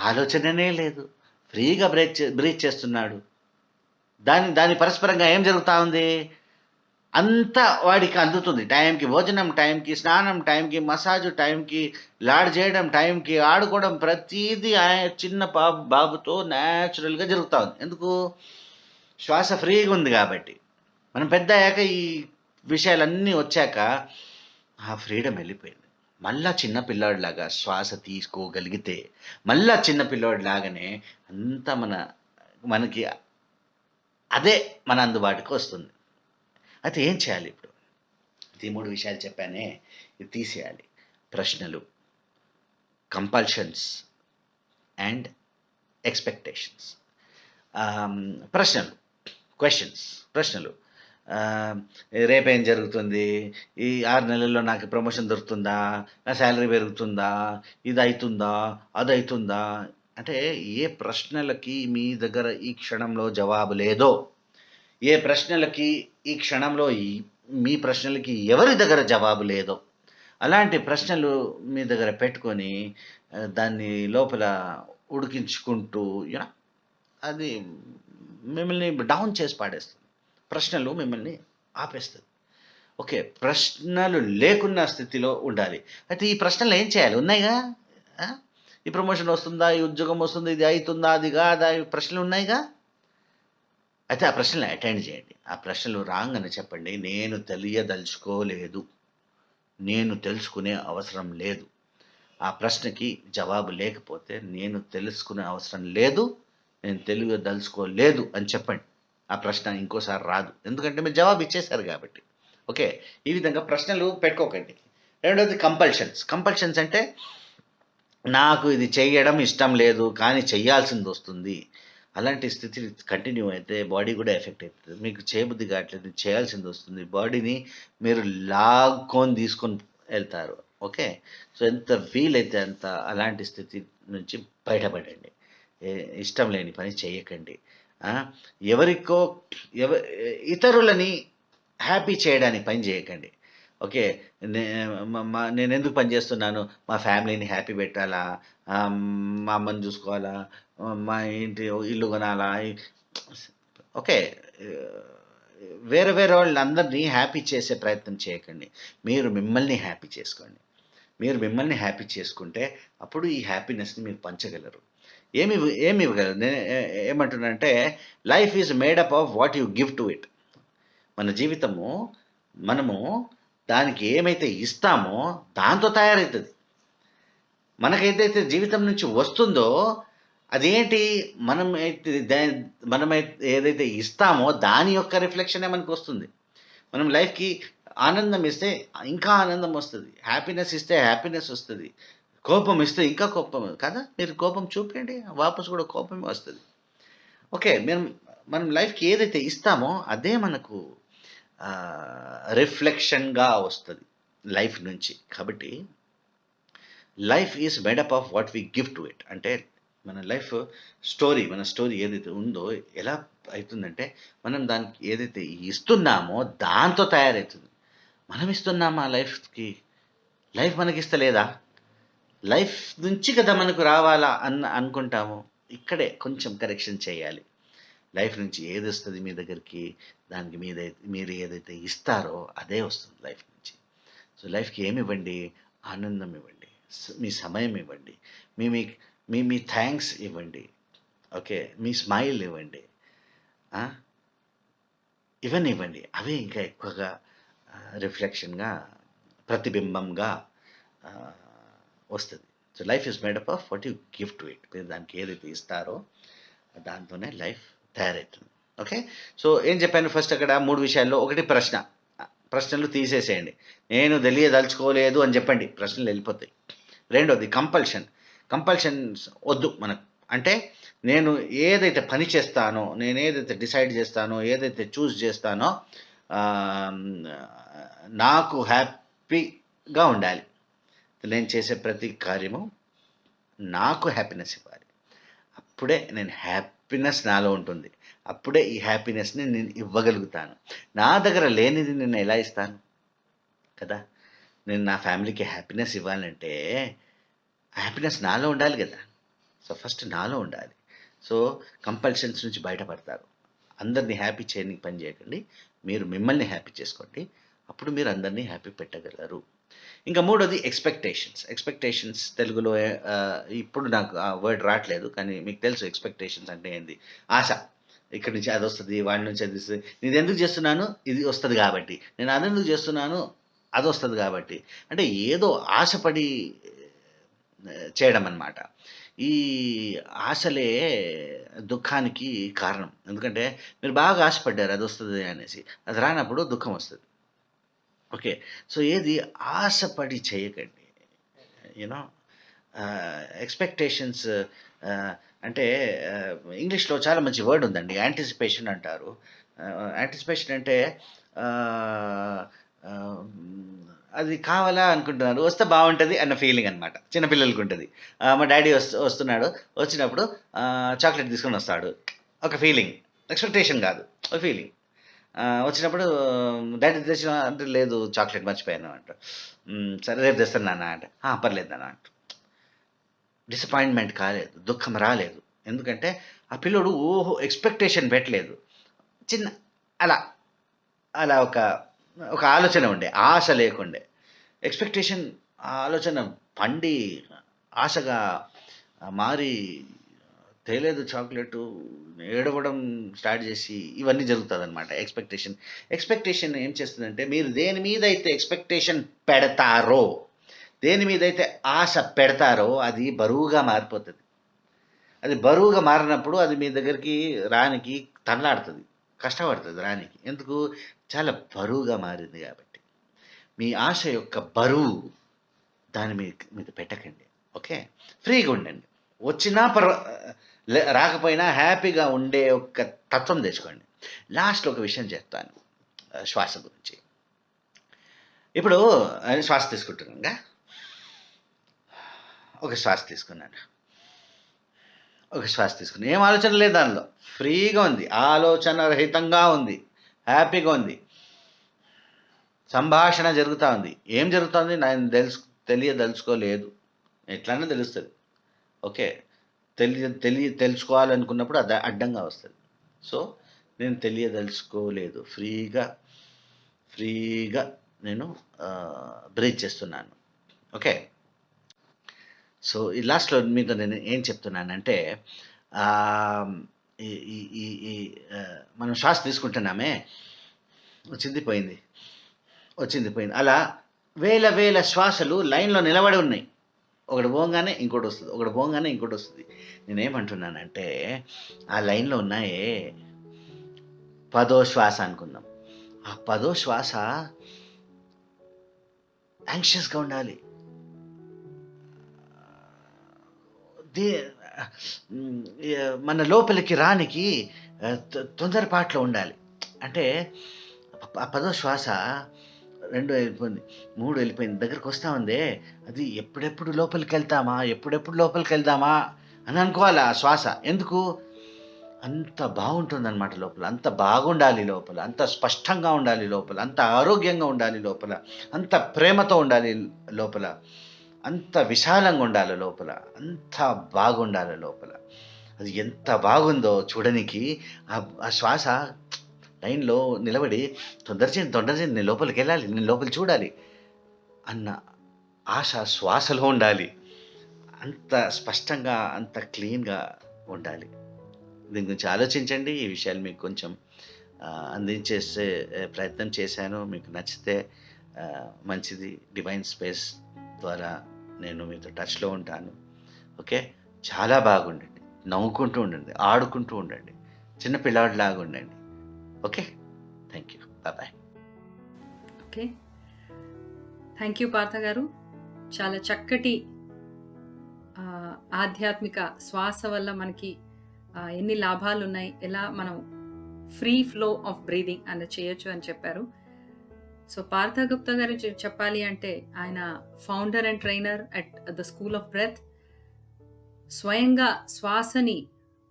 ఆలోచననే లేదు, ఫ్రీగా బ్రీత్ చేస్తున్నాడు. దాని పరస్పరంగా ఏం జరుగుతూ ఉంది, అంతా వాడికి అందుతుంది. టైంకి భోజనం, టైంకి స్నానం, టైంకి మసాజ్, టైంకి లాడ్ చేయడం, టైంకి ఆడుకోవడం, ప్రతిదీ చిన్న బాబుతో న్యాచురల్గా జరుగుతూ ఉంది. ఎందుకు, శ్వాస ఫ్రీగా ఉంది కాబట్టి. మనం పెద్ద అయ్యాక ఈ విషయాలన్నీ వచ్చాక ఆ ఫ్రీడమ్ వెళ్ళిపోయింది. మళ్ళా చిన్న పిల్లాడిలాగా శ్వాస తీసుకోగలిగితే మళ్ళా చిన్న పిల్లాడిలాగానే అంతా మనకి అదే మన అందుబాటుకు వస్తుంది. అయితే ఏం చేయాలి ఇప్పుడు, ఈ 3 విషయాలు చెప్పానే, ఇది తీసేయాలి. ప్రశ్నలు, కంపల్షన్స్ అండ్ ఎక్స్పెక్టేషన్స్. ప్రశ్నలు, రేపేం జరుగుతుంది, ఈ 6 నెలల్లో నాకు ప్రమోషన్ దొరుకుతుందా, నా శాలరీ పెరుగుతుందా, ఇది అవుతుందా, అది అవుతుందా అంటే ఏ ప్రశ్నలకి మీ దగ్గర ఈ క్షణంలో జవాబు లేదో, ఏ ప్రశ్నలకి ఈ క్షణంలో మీ ప్రశ్నలకి ఎవరి దగ్గర జవాబు లేదో, అలాంటి ప్రశ్నలు మీ దగ్గర పెట్టుకొని దాన్ని లోపల ఉడికించుకుంటూ అది మిమ్మల్ని డౌన్ చేసి పాడేస్తుంది. ప్రశ్నలు మిమ్మల్ని ఆపేస్తుంది. ఓకే. ప్రశ్నలు లేకున్న స్థితిలో ఉండాలి. అయితే ఈ ప్రశ్నలు ఏం చేయాలి, ఉన్నాయిగా. ఈ ప్రమోషన్ వస్తుందా, ఈ ఉద్యోగం వస్తుంది, ఇది అవుతుందా, అది కాదా, ఈ ప్రశ్నలు ఉన్నాయిగా. అయితే ఆ ప్రశ్నలు అటెండ్ చేయండి. ఆ ప్రశ్నలు రాగానే చెప్పండి, నేను తెలియదలుచుకోలేదు, నేను తెలుసుకునే అవసరం లేదు. ఆ ప్రశ్నకి జవాబు లేకపోతే నేను తెలుసుకునే అవసరం లేదు, నేను తెలియదలుచుకోలేదు అని చెప్పండి. ఆ ప్రశ్న ఇంకోసారి రాదు, ఎందుకంటే మీరు జవాబు ఇచ్చేశారు కాబట్టి. ఓకే. ఈ విధంగా ప్రశ్నలు పెట్టుకోకండి. రెండవది కంపల్షన్స్ అంటే, నాకు ఇది చేయడం ఇష్టం లేదు కానీ చెయ్యాల్సింది వస్తుంది. అలాంటి స్థితి కంటిన్యూ అయితే బాడీ కూడా ఎఫెక్ట్ అవుతుంది. మీకు చేయబుద్ధి కావట్లేదు, చేయాల్సింది వస్తుంది, బాడీని మీరు లాక్కొని తీసుకొని వెళ్తారు. ఓకే. సో ఎంత వీలైతే అంత అలాంటి స్థితి నుంచి బయటపడండి. ఇష్టం లేని పని చేయకండి. ఎవరికో ఇతరులని హ్యాపీ చేయడానికి పని చేయకండి. ఓకే. నేను ఎందుకు పని చేస్తున్నాను, మా ఫ్యామిలీని హ్యాపీ పెట్టాలా, మా అమ్మని చూసుకోవాలా, మా ఇంటి ఇల్లు కొనాలా, ఓకే. వేరే వేరే వాళ్ళందరినీ హ్యాపీ చేసే ప్రయత్నం చేయకండి. మీరు మిమ్మల్ని హ్యాపీ చేసుకోండి. మీరు మిమ్మల్ని హ్యాపీ చేసుకుంటే అప్పుడు ఈ హ్యాపీనెస్‌ని మీరు పంచగలరు. ఏమి ఇవ్వగలరు? ఏమంటున్నానంటే life is made up of what you give to it. మన జీవితము మనము దానికి ఏమైతే ఇస్తామో దాంతో తయారవుతుంది. మనకేదైతే జీవితం నుంచి వస్తుందో అదేంటి మనమైతే ఏదైతే ఇస్తామో దాని యొక్క రిఫ్లెక్షనే మనకు వస్తుంది. మనం లైఫ్కి ఆనందం ఇస్తే ఇంకా ఆనందం వస్తుంది, హ్యాపీనెస్ ఇస్తే హ్యాపీనెస్ వస్తుంది, కోపం ఇస్తే ఇంకా కోపం కదా. మీరు కోపం చూపించండి, వాపసు కూడా కోపమే వస్తుంది. ఓకే, మనం లైఫ్కి ఏదైతే ఇస్తామో అదే మనకు రిఫ్లెక్షన్గా వస్తుంది లైఫ్ నుంచి. కాబట్టి life is made up of what we give to it. అంటే మన మన స్టోరీ ఏదైతే ఉందో ఎలా అవుతుందంటే మనం దానికి ఏదైతే ఇస్తున్నామో దాంతో తయారవుతుంది. మనం ఇస్తున్నామా లైఫ్కి? లైఫ్ మనకి ఇస్తలేదా? లైఫ్ నుంచి కదా మనకు రావాలా అనుకుంటాము. ఇక్కడే కొంచెం కరెక్షన్ చేయాలి. లైఫ్ నుంచి ఏది వస్తుంది మీ దగ్గరికి, దానికి మీరు ఏదైతే ఇస్తారో అదే వస్తుంది లైఫ్ నుంచి. సో లైఫ్కి ఏమి ఇవ్వండి? ఆనందం ఇవ్వండి, మీ సమయం ఇవ్వండి, మీ మీ మీ మీ థ్యాంక్స్ ఇవ్వండి. ఓకే, మీ స్మైల్ ఇవ్వండి, ఇవన్నీ ఇవ్వండి. అవే ఇంకా ఎక్కువగా రిఫ్లెక్షన్గా, ప్రతిబింబంగా వస్తుంది. So life is made up of what you give to it. మీరు దానికి ఏదైతే ఇస్తారో దాంతోనే లైఫ్ తయారవుతుంది. ఓకే, సో ఏం చెప్పాను ఫస్ట్ అక్కడ 3 విషయాల్లో. ఒకటి ప్రశ్నలు తీసేసేయండి. నేను తెలియదలుచుకోలేదు అని చెప్పండి, ప్రశ్నలు వెళ్ళిపోతాయి. రెండోది కంపల్షన్స్ వద్దు మనకు. అంటే నేను ఏదైతే పని చేస్తానో, నేను ఏదైతే డిసైడ్ చేస్తానో, ఏదైతే చూస్ చేస్తానో నాకు హ్యాపీగా ఉండాలి. నేను చేసే ప్రతి కార్యము నాకు హ్యాపీనెస్ ఇవ్వాలి. అప్పుడే హ్యాపీనెస్ నాలో ఉంటుంది. అప్పుడే ఈ హ్యాపీనెస్ని నేను ఇవ్వగలుగుతాను. నా దగ్గర లేనిది నేను ఎలా ఇస్తాను కదా. నేను నా ఫ్యామిలీకి హ్యాపీనెస్ ఇవ్వాలంటే హ్యాపీనెస్ నాలో ఉండాలి కదా. సో ఫస్ట్ నాలో ఉండాలి. సో కంపల్షన్స్ నుంచి బయటపడతారు. అందరినీ హ్యాపీ చేయడానికి పని చేయకండి, మీరు మిమ్మల్ని హ్యాపీ చేసుకోండి. అప్పుడు మీరు అందరినీ హ్యాపీ పెట్టగలరు. ఇంకా మూడోది ఎక్స్పెక్టేషన్స్. తెలుగులో ఇప్పుడు నాకు ఆ వర్డ్ రావట్లేదు, కానీ మీకు తెలుసు ఎక్స్పెక్టేషన్స్ అంటే ఏంది. ఆశ. ఇక్కడి నుంచి అది వస్తుంది, వాడి నుంచి అది వస్తుంది. నేను ఎందుకు చేస్తున్నాను? ఇది వస్తుంది కాబట్టి. నేను అది ఎందుకు చేస్తున్నాను? అది వస్తుంది కాబట్టి. అంటే ఏదో ఆశపడి చేయడం అన్నమాట. ఈ ఆశలే దుఃఖానికి కారణం. ఎందుకంటే మీరు బాగా ఆశపడ్డారు అది వస్తుంది అనేసి, అది రానప్పుడు దుఃఖం వస్తుంది. ఓకే, సో ఏది ఆశపడి చేయకండి. యూనో ఎక్స్పెక్టేషన్స్ అంటే ఇంగ్లీష్లో చాలా మంచి వర్డ్ ఉందండి, యాంటిసిపేషన్ అంటారు. యాంటిసిపేషన్ అంటే అది కావాలా అనుకుంటున్నారు, వస్తే బాగుంటుంది అన్న ఫీలింగ్ అనమాట. చిన్నపిల్లలకి ఉంటుంది. మా డాడీ వస్తున్నాడు, వచ్చినప్పుడు చాక్లెట్ తీసుకొని వస్తాడు, ఒక ఫీలింగ్. ఎక్స్పెక్టేషన్ కాదు, ఒక ఫీలింగ్. వచ్చినప్పుడు డాడీ తెచ్చిన అంటే, లేదు చాక్లెట్ మర్చిపోయాను అంట. సరే రేపు తెస్తాను నాన్న అంటే, పర్లేదు నాన్న అంట. డిసప్పాయింట్మెంట్ కాలేదు, దుఃఖం రాలేదు. ఎందుకంటే ఆ పిల్లోడు ఎక్స్పెక్టేషన్ పెట్టలేదు. చిన్న అలా ఒక ఆలోచన ఉండే, ఆశ లేకుండే. ఎక్స్పెక్టేషన్ ఆలోచన పండి ఆశగా మారి తేలేదు చాక్లెట్, ఏడవడం స్టార్ట్ చేసి ఇవన్నీ జరుగుతుంది అనమాట. ఎక్స్పెక్టేషన్ ఏం చేస్తుందంటే, మీరు దేని మీద అయితే ఎక్స్పెక్టేషన్ పెడతారో, దేని మీద అయితే ఆశ పెడతారో అది బరువుగా మారిపోతుంది. అది బరువుగా మారినప్పుడు అది మీ దగ్గరికి రానికి తనలాడుతుంది, కష్టపడుతుంది రానికి. ఎందుకు? చాలా బరువుగా మారింది కాబట్టి. మీ ఆశ యొక్క బరువు దాని మీద పెట్టకండి. ఓకే, ఫ్రీగా ఉండండి. వచ్చినా రాకపోయినా హ్యాపీగా ఉండే ఒక తత్వం తెచ్చుకోండి. లాస్ట్లో ఒక విషయం చెప్తాను, శ్వాస గురించి. ఇప్పుడు శ్వాస తీసుకుంటున్నాగా, ఒక శ్వాస తీసుకున్నాను, ఏం ఆలోచన లేదు దానిలో, ఫ్రీగా ఉంది, ఆలోచన రహితంగా ఉంది, హ్యాపీగా ఉంది. సంభాషణ జరుగుతూ ఉంది. ఏం జరుగుతుంది నేను తెలియదలుచుకోలేదు, ఎట్లన్నా తెలుస్తుంది. ఓకే, తెలుసుకోవాలనుకున్నప్పుడు అది అడ్డంగా వస్తుంది. సో నేను తెలియదలుచుకోలేదు. ఫ్రీగా నేను బ్రీత్ చేస్తున్నాను. ఓకే. సో ఈ లాస్ట్‌లో మీతో నేను ఏం చెప్తున్నానంటే ఆహ్, ఈ ఈ ఈ ఈ మనం శ్వాస తీసుకుంటున్నామే, వచ్చింది పోయింది, వచ్చింది పోయింది. అలా వేల శ్వాసలు లైన్‌లో నిలబడి ఉన్నాయి. ఒకటి పోంగానే ఇంకోటొస్తది. ఒకటి పోంగానే ఇంకోటొస్తది. నేనేమంటున్నానంటే, ఆ లైన్‌లో ఉన్నాయే, పదో శ్వాస అనుకుందాం. ఆ పదో శ్వాస యాంగ్షియస్‌గా ఉండాలి. దే హ్మ్. మన లోపలికి రానికి తొందరపాటులో ఉండాలి. అంటే ఆ పదో శ్వాస 2 వెళ్ళిపోయింది. 3 వెళ్ళిపోయింది. దగ్గరకొస్తా ఉందే. అది ఎప్పుడెప్పుడు లోపలికెళ్దామా అని అనుకోవాలి ఆ శ్వాస. ఎందుకు? అంత బాగుంటుందనమాట లోపల. అంత బాగుండాలి లోపల. అంత స్పష్టంగా ఉండాలి లోపల. అంత ఆరోగ్యంగా ఉండాలి లోపల. అంత ప్రేమతో ఉండాలి లోపల. అంత విశాలంగా ఉండాలి లోపల. అంత బాగుండాలి లోపల. అది ఎంత బాగుందో చూడనికి ఆ శ్వాస లైన్‌లో నిలబడి తొందర చేయండి నేను లోపలికెళ్ళాలి. నేను లోపల చూడాలి అన్న ఆశ శ్వాసలో ఉండాలి. అంత స్పష్టంగా, అంత క్లీన్‌గా ఉండాలి. దీని గురించి ఆలోచించండి. ఈ విషయాలు మీకు కొంచెం అందించేసే ప్రయత్నం చేశాను. మీకు నచ్చితే మంచిది. డివైన్ స్పేస్ ద్వారా నేను మీతో టచ్‌లో ఉంటాను. ఓకే. చాలా బాగుండండి. నవ్వుకుంటూ ఉండండి. ఆడుకుంటూ ఉండండి. చిన్న పిల్లాడిలాగా ఉండండి. Okay. Thank you. Bye. Okay. Thank you Partha గారు. చాలా చక్కటి ఆధ్యాత్మిక శ్వాస వల్ల మనకి ఎన్ని లాభాలు ఉన్నాయి, ఎలా మనం ఫ్రీ ఫ్లో ఆఫ్ బ్రీదింగ్ అన్నది చేయొచ్చు అని చెప్పారు. సో పార్థ గుప్తా గారు చెప్పాలి అంటే ఆయన founder and trainer at the school of breath. స్వయంగా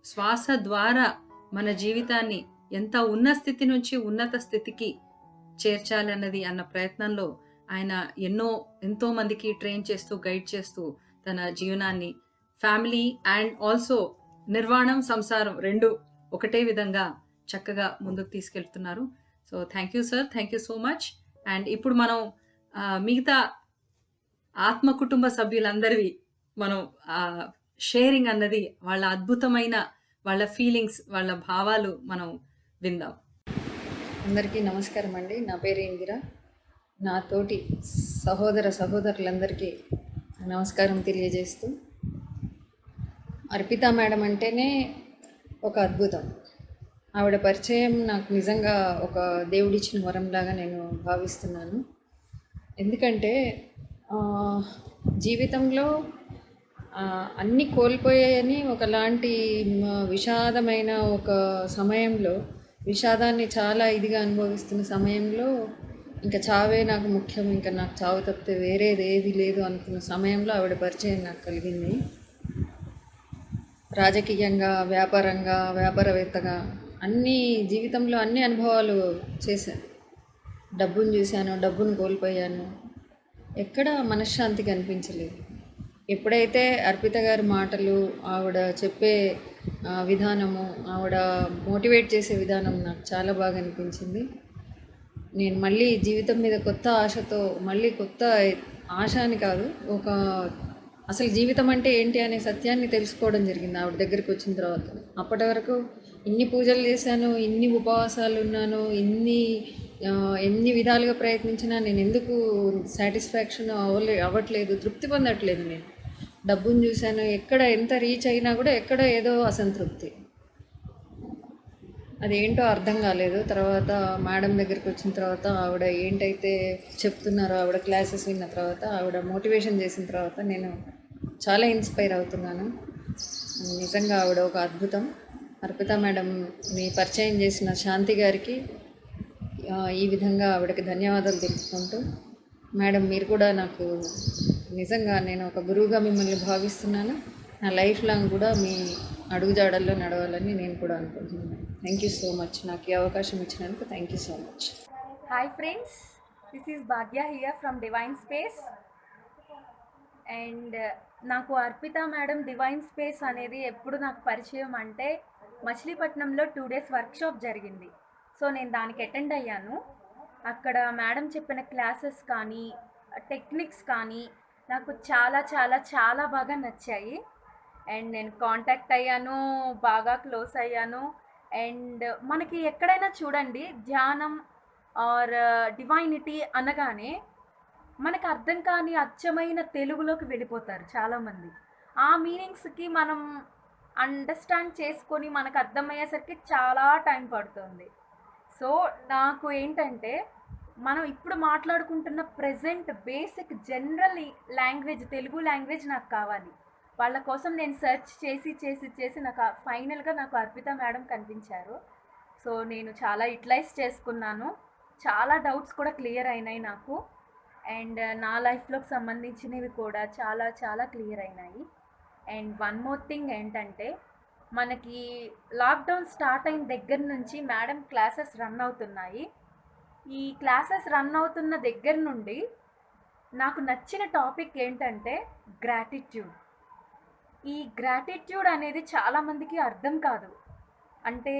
శ్వాస ద్వారా మన జీవితాన్ని ఎంత ఉన్న స్థితి నుంచి ఉన్నత స్థితికి చేర్చాలన్నది అన్న ప్రయత్నంలో ఆయన ఎంతో మందికి ట్రైన్ చేస్తూ, గైడ్ చేస్తూ తన జీవనాన్ని ఫ్యామిలీ అండ్ ఆల్సో నిర్వాణం, సంసారం 2 ఒకటే విధంగా చక్కగా ముందుకు తీసుకెళ్తున్నారు. So thank you sir. Thank you so much. And ఇప్పుడు మనం మిగతా ఆత్మ కుటుంబ సభ్యులందరివి మనం షేరింగ్ అన్నది, వాళ్ళ అద్భుతమైన వాళ్ళ ఫీలింగ్స్, వాళ్ళ భావాలు మనం విందాం. అందరికీ నమస్కారం అండి. నా పేరు ఇందిర. నా తోటి సహోదరులందరికీ నమస్కారం తెలియజేస్తూ, అర్పిత మేడం అంటేనే ఒక అద్భుతం. ఆవిడ పరిచయం నాకు నిజంగా ఒక దేవుడిచ్చిన వరంలాగా నేను భావిస్తున్నాను. ఎందుకంటే జీవితంలో అన్నీ కోల్పోయాయని ఒకలాంటి విషాదమైన ఒక సమయంలో, విషాదాన్ని చాలా ఇదిగా అనుభవిస్తున్న సమయంలో, ఇంకా చావే నాకు ముఖ్యం, ఇంకా నాకు చావు తప్పితే వేరేది ఏది లేదు అనుకున్న సమయంలో ఆవిడ పరిచయం నాకు కలిగింది. రాజకీయంగా, వ్యాపారవేత్తగా జీవితంలో అన్ని అనుభవాలు చేశాను. డబ్బును చూశాను, డబ్బును కోల్పోయాను. ఎక్కడ మనశ్శాంతి కనిపించలేదు. ఎప్పుడైతే అర్పిత గారి మాటలు, ఆవిడ చెప్పే విధానము, ఆవిడ మోటివేట్ చేసే విధానం నాకు చాలా బాగా అనిపించింది. నేను మళ్ళీ జీవితం మీద కొత్త ఆశతో, మళ్ళీ కొత్త ఆశ అని కాదు, అసలు జీవితం అంటే ఏంటి అనే సత్యాన్ని తెలుసుకోవడం జరిగింది ఆవిడ దగ్గరికి వచ్చిన తర్వాత. అప్పటి వరకు ఇన్ని పూజలు చేశాను, ఇన్ని ఉపవాసాలు ఉన్నాను, ఎన్ని విధాలుగా ప్రయత్నించినా నేను ఎందుకు సాటిస్ఫాక్షన్ అవ్వట్లేదు, తృప్తి పొందట్లేదు. నేను డబ్బును చూశాను, ఎక్కడ ఎంత రీచ్ అయినా కూడా ఎక్కడ ఏదో అసంతృప్తి, అదేంటో అర్థం కాలేదు. తర్వాత మేడం దగ్గరికి వచ్చిన తర్వాత ఆవిడ ఏంటైతే చెప్తున్నారో, ఆవిడ క్లాసెస్ విన్న తర్వాత, ఆవిడ మోటివేషన్ చేసిన తర్వాత నేను చాలా ఇన్స్పైర్ అవుతున్నాను. నిజంగా ఆవిడ ఒక అద్భుతం. అర్పిత మేడంని పరిచయం చేసిన శాంతి గారికి ఈ విధంగా ఆవిడకి ధన్యవాదాలు తెలుపుకుంటూ, మేడం మీరు కూడా నాకు నిజంగా, నేను ఒక గురువుగా మిమ్మల్ని భావిస్తున్నాను. నా లైఫ్ లాంగ్ కూడా మీ అడుగుజాడల్లో నడవాలని నేను కూడా అనుకుంటున్నాను. Thank you so much. నాకు ఈ అవకాశం ఇచ్చినందుకు thank you so much. Hi friends, this is Bhagya here from divine space. And నాకు అర్పిత మేడం డివైన్ స్పేస్ అనేది ఎప్పుడు నాకు పరిచయం అంటే, మచిలీపట్నంలో 2 డేస్ వర్క్షాప్ జరిగింది. సో నేను దానికి అటెండ్ అయ్యాను. అక్కడ మేడం చెప్పిన క్లాసెస్ కానీ, టెక్నిక్స్ కానీ నాకు చాలా చాలా చాలా బాగా నచ్చాయి. అండ్ నేను కాంటాక్ట్ అయ్యాను, బాగా క్లోజ్ అయ్యాను. అండ్ మనకి ఎక్కడైనా చూడండి, ధ్యానం ఆర్ డివైనిటీ అనగానే మనకు అర్థం కాని అచ్చమైన తెలుగులోకి వెళ్ళిపోతారు చాలామంది. ఆ మీనింగ్స్కి మనం అండర్స్టాండ్ చేసుకొని మనకు అర్థమయ్యేసరికి చాలా టైం పడుతుంది. సో నాకు ఏంటంటే, మనం ఇప్పుడు మాట్లాడుకుంటున్న present basic general language, Telugu language నాకు కావాలి. వాళ్ళ కోసం నేను సెర్చ్ చేసి చేసి చేసి నాకు ఫైనల్గా నాకు అర్పిత మేడం కనిపించారు. సో నేను చాలా యూటిలైజ్ చేసుకున్నాను. చాలా డౌట్స్ కూడా క్లియర్ అయినాయి నాకు. అండ్ నా లైఫ్లోకి సంబంధించినవి కూడా చాలా చాలా క్లియర్ అయినాయి. అండ్ వన్ మోర్ థింగ్ ఏంటంటే, మనకి లాక్డౌన్ స్టార్ట్ అయిన దగ్గర నుంచి మేడం క్లాసెస్ రన్ అవుతున్నాయి. ఈ క్లాసెస్ రన్ అవుతున్న దగ్గర నుండి నాకు నచ్చిన టాపిక్ ఏంటంటే గ్రాటిట్యూడ్. ఈ గ్రాటిట్యూడ్ అనేది చాలామందికి అర్థం కాదు. అంటే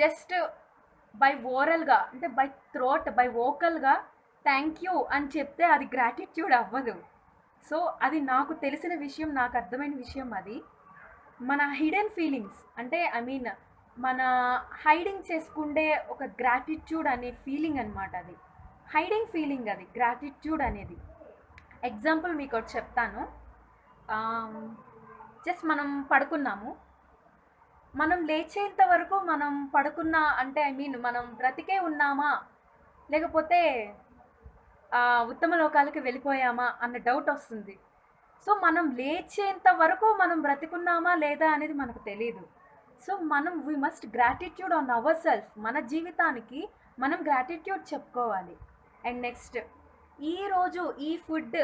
జస్ట్ బై ఓరల్గా, అంటే బై థ్రోట్, బై వోకల్గా థ్యాంక్ యూ అని చెప్తే అది గ్రాటిట్యూడ్ అవ్వదు. సో అది నాకు తెలిసిన విషయం, నాకు అర్థమైన విషయం. అది మన హిడెన్ ఫీలింగ్స్, అంటే ఐ మీన్ మన హైడింగ్ చేసుకుండే ఒక గ్రాటిట్యూడ్ అనే ఫీలింగ్ అనమాట. అది హైడింగ్ ఫీలింగ్, అది గ్రాటిట్యూడ్ అనేది. ఎగ్జాంపుల్ మీకు ఒకటి చెప్తాను. జస్ట్ మనం పడుకున్నాము, మనం లేచేంత వరకు మనం పడుకున్నా, అంటే ఐ మీన్ మనం బ్రతికే ఉన్నామా లేకపోతే ఉత్తమ లోకాలకి వెళ్ళిపోయామా అన్న డౌట్ వస్తుంది. సో మనం లేచేంత వరకు మనం బ్రతికున్నామా లేదా అనేది మనకు తెలియదు. సో మనం we must gratitude on our self. మన జీవితానికి మనం గ్రాటిట్యూడ్ చెప్పుకోవాలి. అండ్ నెక్స్ట్, ఈరోజు ఈ ఫుడ్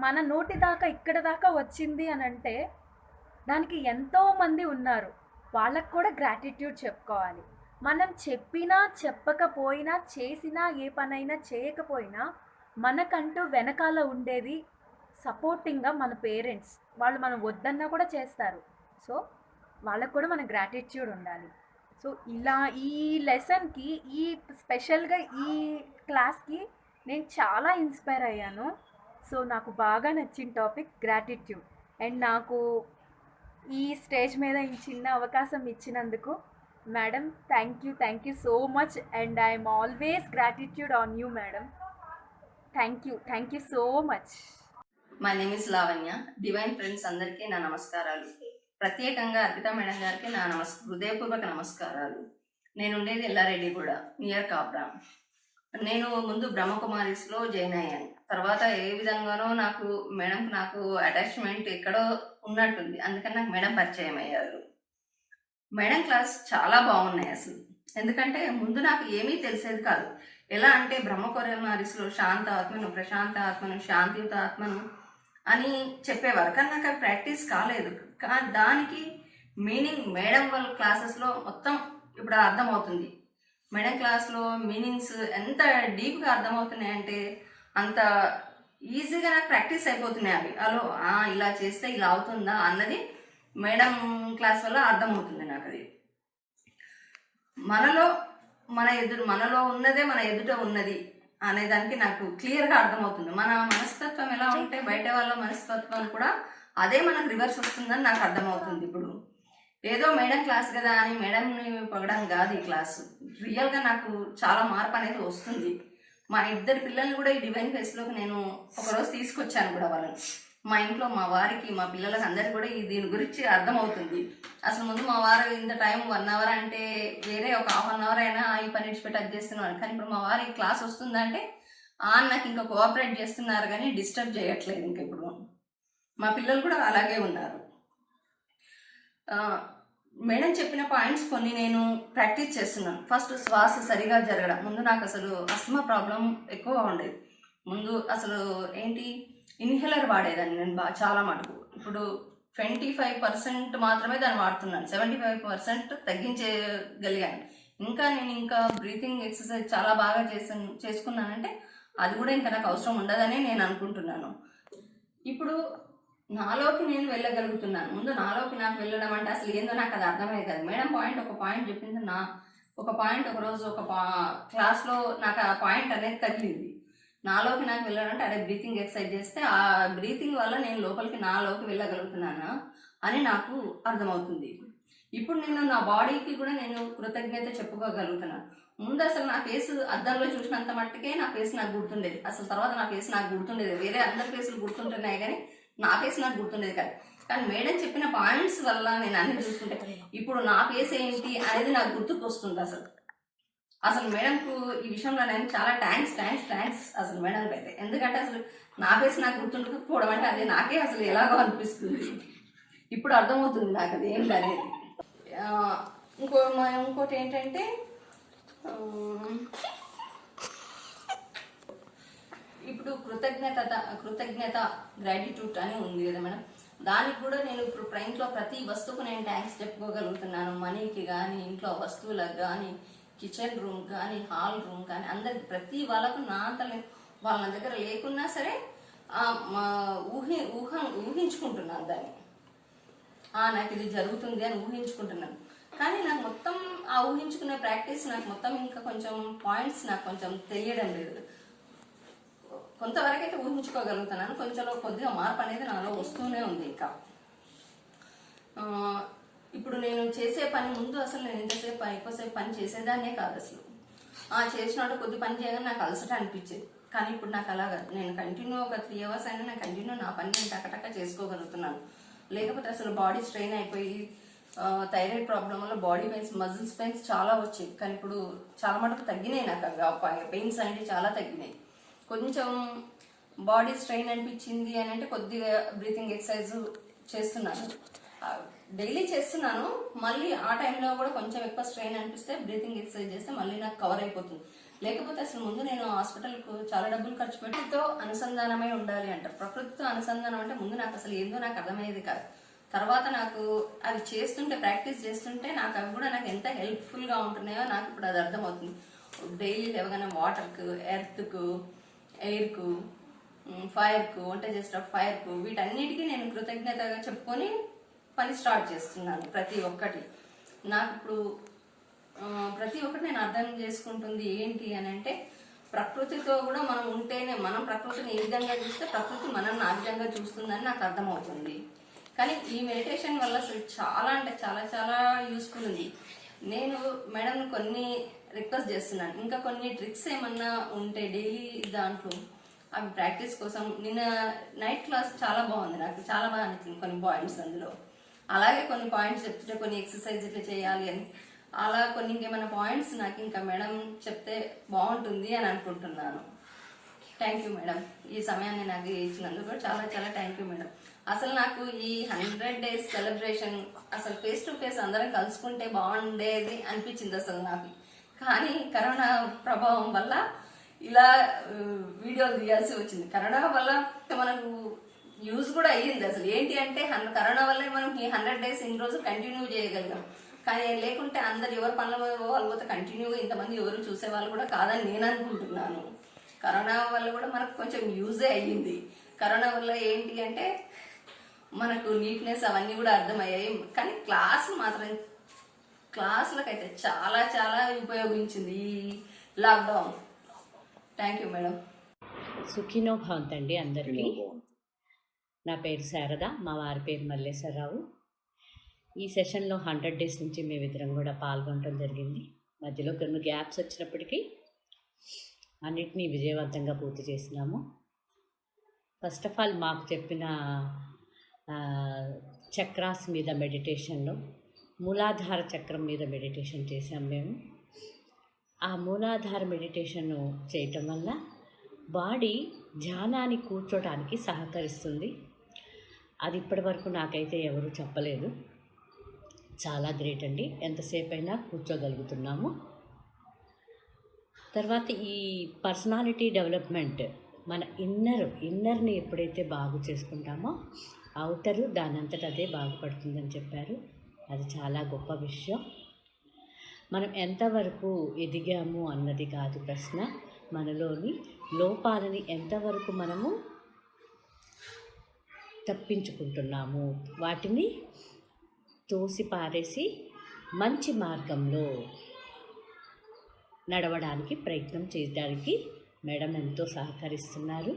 మన నోటి దాకా ఇక్కడ దాకా వచ్చింది అని అంటే దానికి ఎంతోమంది ఉన్నారు, వాళ్ళకు కూడా గ్రాటిట్యూడ్ చెప్పుకోవాలి. మనం చెప్పినా చెప్పకపోయినా, చేసినా ఏ పనైనా చేయకపోయినా, మనకంటూ వెనకాల ఉండేది సపోర్టింగ్గా మన పేరెంట్స్. వాళ్ళు మనం వద్దన్నా కూడా చేస్తారు. సో వాళ్ళకు కూడా మన గ్రాటిట్యూడ్ ఉండాలి. సో ఇలా ఈ లెసన్కి, ఈ స్పెషల్గా ఈ క్లాస్కి నేను చాలా ఇన్స్పైర్ అయ్యాను. సో నాకు బాగా నచ్చిన టాపిక్ గ్రాటిట్యూడ్. అండ్ నాకు ఈ స్టేజ్ మీద ఈ చిన్న అవకాశం ఇచ్చినందుకు madam, thank you so much. And I'm always gratitude on you madam. Thank you so much. My name is Lavanya. Divine friends అందరికీ నా నమస్కారాలు. ప్రత్యేకంగా అర్పిత మేడం గారికి నా హృదయపూర్వక నమస్కారాలు. నేను ఉండేది ఎల్లారెడ్డిగూడ, నియర్ కాప్రా. నేను ముందు బ్రహ్మకుమారిస్లో జాయిన్ అయ్యాను. తర్వాత ఏ విధంగానో నాకు అటాచ్మెంట్ ఎక్కడో ఉన్నట్టుంది. అందుకని నాకు మేడం పరిచయం అయ్యారు. మేడం క్లాస్ చాలా బాగున్నాయి అసలు. ఎందుకంటే ముందు నాకు ఏమీ తెలిసేది కాదు. ఎలా అంటే బ్రహ్మకుమారిస్లో శాంత ఆత్మను, ప్రశాంత ఆత్మను, శాంతియుత ఆత్మను అని చెప్పేవారు. కానీ నాకు అది ప్రాక్టీస్ కాలేదు. కానీ దానికి మీనింగ్ మేడం వాళ్ళ క్లాసెస్లో మొత్తం ఇప్పుడు అర్థమవుతుంది. మేడం క్లాస్లో మీనింగ్స్ ఎంత డీప్గా అర్థమవుతున్నాయంటే అంత ఈజీగా నాకు ప్రాక్టీస్ అయిపోతున్నాయి అవి. ఇలా చేస్తే ఇలా అవుతుందా అన్నది మేడం క్లాస్ వల్ల అర్థమవుతుంది నాకు. అది మనలో ఉన్నదే మన ఎదుట ఉన్నది అనేదానికి నాకు క్లియర్గా అర్థమవుతుంది. మన మనస్తత్వం ఎలా ఉంటే బయట వాళ్ళ మనస్తత్వం కూడా అదే మనకు రివర్స్ వస్తుందని నాకు అర్థమవుతుంది. ఇప్పుడు ఏదో మేడం క్లాస్ కదా అని మేడంని పొగడం కాదు ఈ క్లాసు. రియల్గా నాకు చాలా మార్పు అనేది వస్తుంది. మా ఇద్దరు పిల్లల్ని కూడా ఈ డివైన్ ఫేస్లోకి నేను ఒకరోజు తీసుకొచ్చాను కూడా వాళ్ళని. మా ఇంట్లో మా వారికి, మా పిల్లలకి అందరికీ కూడా దీని గురించి అర్థమవుతుంది. అసలు ముందు మా వారు ఇంత టైం 1 అవర్ అంటే వేరే ఒక ½ అన్ అవర్ అయినా ఈ పని ఇచ్చిపెట్టి అది చేస్తున్నాను. కానీ ఇప్పుడు మా వారికి క్లాస్ వస్తుందంటే నాకు ఇంకా కోఆపరేట్ చేస్తున్నారు కానీ డిస్టర్బ్ చేయట్లేదు. ఇంక ఇప్పుడు మా పిల్లలు కూడా అలాగే ఉన్నారు. మేడం చెప్పిన పాయింట్స్ కొన్ని నేను ప్రాక్టీస్ చేస్తున్నాను. ఫస్ట్ శ్వాస సరిగా జరగడం. ముందు నాకు అసలు అస్మా ప్రాబ్లం ఎక్కువగా ఉండేది. ముందు అసలు ఇన్హేలర్ వాడేదాన్ని నేను చాలా మటుకు. ఇప్పుడు 25% మాత్రమే దాన్ని వాడుతున్నాను. 75% తగ్గించగలిగాను. ఇంకా బ్రీతింగ్ ఎక్సర్సైజ్ చాలా బాగా చేసుకున్నానంటే అది కూడా ఇంకా నాకు అవసరం ఉండదని నేను అనుకుంటున్నాను. ఇప్పుడు నాలోకి నేను వెళ్ళగలుగుతున్నాను. ముందు నాలోకి నాకు వెళ్ళడం అంటే అసలు ఏందో నాకు అది అర్థమయ్యేది కాదు. మేడం ఒక పాయింట్ చెప్పింది, ఒక పాయింట్ ఒకరోజు క్లాస్లో నాకు ఆ పాయింట్ అనేది తగిలింది. నాలోకి నాకు వెళ్ళాలంటే అదే బ్రీతింగ్ ఎక్సర్సైజ్ చేస్తే ఆ బ్రీతింగ్ వల్ల నేను నాలోకి వెళ్ళగలుగుతున్నాను అని నాకు అర్థమవుతుంది. ఇప్పుడు నేను నా బాడీకి కూడా నేను కృతజ్ఞత చెప్పుకోగలుగుతున్నాను. ముందు అసలు నా ఫేస్ అద్దంలో చూసినంత మట్టుకే నా ఫేస్ నాకు గుర్తుండేది. అసలు తర్వాత నా ఫేస్ నాకు గుర్తుండేది. వేరే అందరి ఫేసులు గుర్తుంటున్నాయి కానీ నా ఫేస్ నాకు గుర్తుండేది కాదు. కానీ మేడం చెప్పిన పాయింట్స్ వల్ల నేను అన్ని చూసుకుంటే ఇప్పుడు నా ఫేస్ ఏంటి అనేది నాకు గుర్తుకు వస్తుంది. అసలు మేడంకు ఈ విషయంలో నేను చాలా థ్యాంక్స్ అసలు మేడంకి అయితే. ఎందుకంటే అసలు నా ఫేస్ నాకు గుర్తుండకపోవడం అంటే అది నాకే అసలు ఎలాగో అనిపిస్తుంది. ఇప్పుడు అర్థమవుతుంది నాకు అది ఏంటి అనేది. ఇంకోటి ఏంటంటే ఇప్పుడు కృతజ్ఞత గ్రాటిట్యూడ్ అని ఉంది కదా మేడం. దానికి కూడా నేను ఇప్పుడు ఇంట్లో ప్రతి వస్తువుకు నేను థ్యాంక్స్ చెప్పుకోగలుగుతున్నాను. మనీకి కానీ, ఇంట్లో వస్తువులకు కానీ, కిచెన్ రూమ్ కానీ, హాల్ రూమ్ కానీ, అందరికి ప్రతి వాళ్ళకు నా అంత వాళ్ళ దగ్గర లేకున్నా సరే ఊహించుకుంటున్నాను దాన్ని. నాకు ఇది జరుగుతుంది అని ఊహించుకుంటున్నాను. కానీ నాకు మొత్తం ఆ ఊహించుకునే ప్రాక్టీస్ నాకు మొత్తం ఇంకా కొంచెం పాయింట్స్ నాకు కొంచెం తెలియడం లేదు. కొంతవరకు అయితే ఊహించుకోగలుగుతున్నాను. కొద్దిగా మార్పు అనేది నాలో వస్తూనే ఉంది. ఇంకా ఇప్పుడు నేను చేసే పని ముందు అసలు నేను ఎక్కువసేపు పని చేసేదాన్నే కాదు. అసలు చేసినట్టు కొద్ది పని చేయగానే నాకు అలసట అనిపించేది. కానీ ఇప్పుడు నాకు అలాగా నేను కంటిన్యూ ఒక 3 hours అయినా నేను కంటిన్యూ నా పని నేను టకటక చేసుకోగలుగుతున్నాను. లేకపోతే అసలు బాడీ స్ట్రెయిన్ అయిపోయి థైరాయిడ్ ప్రాబ్లం వల్ల బాడీ పెయిన్స్, మజిల్స్ పెయిన్స్ చాలా వచ్చాయి. కానీ ఇప్పుడు చాలా మటుకు తగ్గినాయి. నాకు పెయిన్స్ అనేవి చాలా తగ్గినాయి. కొంచెం బాడీ స్ట్రెయిన్ అనిపించింది అని అంటే కొద్దిగా బ్రీతింగ్ ఎక్సర్సైజ్ చేస్తున్నాను, డైలీ చేస్తున్నాను. మళ్ళీ ఆ టైంలో కూడా కొంచెం ఎక్కువ స్ట్రెయిన్ అనిపిస్తే బ్రీతింగ్ ఎక్సర్సైజ్ చేస్తే మళ్ళీ నాకు కవర్ అయిపోతుంది. లేకపోతే అసలు ముందు నేను హాస్పిటల్కు చాలా డబ్బులు ఖర్చు పెట్టితో అనుసంధానమై ఉండాలి అంటారు. ప్రకృతితో అనుసంధానం అంటే ముందు నాకు అసలు ఏందో నాకు అర్థమయ్యేది కాదు. తర్వాత నాకు అవి చేస్తుంటే, ప్రాక్టీస్ చేస్తుంటే నాకు అవి కూడా నాకు ఎంత హెల్ప్ఫుల్గా ఉంటున్నాయో నాకు ఇప్పుడు అది అర్థమవుతుంది. డైలీ లేవగానే వాటర్కు, ఎర్త్కు, ఎయిర్కు, ఫైర్కు, వంట చేసేటప్పుడు ఫైర్కు, వీటన్నిటికీ నేను కృతజ్ఞతగా చెప్పుకొని పని స్టార్ట్ చేస్తున్నాను. ప్రతి ఒక్కటి నాకు ఇప్పుడు ప్రతి ఒక్కటి నేను అర్థం చేసుకుంటుంది ఏంటి అని అంటే ప్రకృతితో కూడా మనం ఉంటేనే, మనం ప్రకృతిని ఏ విధంగా చూస్తే ప్రకృతి మనల్ని ఆ విధంగా చూస్తుందని నాకు అర్థమవుతుంది. కానీ ఈ మెడిటేషన్ వల్ల అసలు చాలా అంటే చాలా చాలా యూస్ఫుల్ ఉంది. నేను మేడం కొన్ని రిక్వెస్ట్ చేస్తున్నాను, ఇంకా కొన్ని ట్రిక్స్ ఏమన్నా ఉంటే డైలీ దాంట్లో అవి ప్రాక్టీస్ కోసం. నిన్న నైట్ క్లాస్ చాలా బాగుంది, నాకు చాలా బాగా అనిపించింది కొన్ని పాయింట్స్ అందులో. అలాగే కొన్ని పాయింట్స్ చెప్తుంటే కొన్ని ఎక్సర్సైజ్ ఇట్లా చేయాలి అని అలా కొన్ని ఇంకేమైనా పాయింట్స్ నాకు ఇంకా మేడం చెప్తే బాగుంటుంది అని అనుకుంటున్నాను. థ్యాంక్ యూ మేడం, ఈ సమయాన్ని నాకు ఇచ్చినందుకు చాలా చాలా థ్యాంక్ యూ మేడం. అసలు నాకు ఈ 100 days సెలబ్రేషన్ అసలు ఫేస్ టు ఫేస్ అందరం కలుసుకుంటే బాగుండేది అనిపించింది అసలు నాకు. కానీ కరోనా ప్రభావం వల్ల ఇలా వీడియోలు తీయాల్సి వచ్చింది. కరోనా వల్ల మనకు యూజ్ కూడా అయ్యింది. అసలు ఏంటి అంటే కరోనా వల్ల మనం ఈ 100 days ఇన్ని రోజులు కంటిన్యూ చేయగలిగాం. కానీ లేకుంటే అందరు ఎవరు పనుల వాళ్ళు పోతే కంటిన్యూగా ఇంతమంది ఎవరు చూసేవాళ్ళు కూడా కాదని నేను అనుకుంటున్నాను. కరోనా వల్ల కూడా మనకు కొంచెం యూజే అయ్యింది. కరోనా వల్ల ఏంటి అంటే మనకు నీట్నెస్ అవన్నీ కూడా అర్థమయ్యాయి. కానీ క్లాసులకైతే చాలా చాలా ఉపయోగించింది ఈ లాక్డౌన్. Thank you madam. సుఖినో భవంతండి అందరికీ. నా పేరు శారద, మా వారి పేరు మల్లేశ్వరరావు. ఈ సెషన్లో 100 days నుంచి మేమిద్దరం కూడా పాల్గొనడం జరిగింది. మధ్యలో కొన్ని గ్యాప్స్ వచ్చినప్పటికీ అన్నిటినీ విజయవంతంగా పూర్తి చేసినాము. ఫస్ట్ ఆఫ్ ఆల్ మాకు చెప్పిన చక్రాస్ మీద మెడిటేషన్లో మూలాధార చక్రం మీద మెడిటేషన్ చేసాం మేము. ఆ మూలాధార మెడిటేషన్ చేయటం వల్ల బాడీ ధ్యానాన్ని కూర్చోడానికి సహకరిస్తుంది. అది ఇప్పటి వరకు నాకైతే ఎవరు చెప్పలేదు. చాలా గ్రేట్ అండి, ఎంతసేపు అయినా కూర్చోగలుగుతున్నాము. తర్వాత ఈ పర్సనాలిటీ డెవలప్మెంట్, మన ఇన్నర్ని ఎప్పుడైతే బాగు చేసుకుంటామో అవుటరు దానంతట అదే బాగుపడుతుందని చెప్పారు. అది చాలా గొప్ప విషయం. మనం ఎంతవరకు ఎదిగాము అన్నది కాదు ప్రశ్న, మనలోని లోపాలని ఎంతవరకు మనము తప్పించుకుంటున్నాము. వాటిని తోసి పారేసి మంచి మార్గంలో నడవడానికి ప్రయత్నం చేయడానికి మేడం ఎంతో సహకరిస్తున్నారు.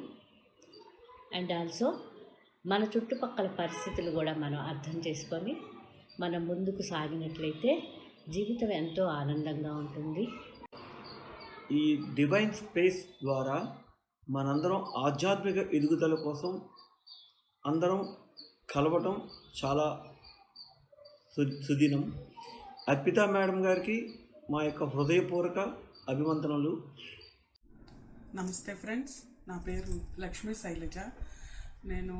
అండ్ ఆల్సో మన చుట్టుపక్కల పరిస్థితులు కూడా మనం అర్థం చేసుకొని మనం ముందుకు సాగినట్లయితే జీవితం ఎంతో ఆనందంగా ఉంటుంది. ఈ డివైన్ స్పేస్ ద్వారా మనందరం ఆధ్యాత్మిక ఎదుగుదల కోసం అందరం కలవటం చాలా సుదినం. అర్పిత మేడం గారికి మా యొక్క హృదయపూర్వక అభివందనలు. నమస్తే ఫ్రెండ్స్, నా పేరు లక్ష్మీ శైలజ. నేను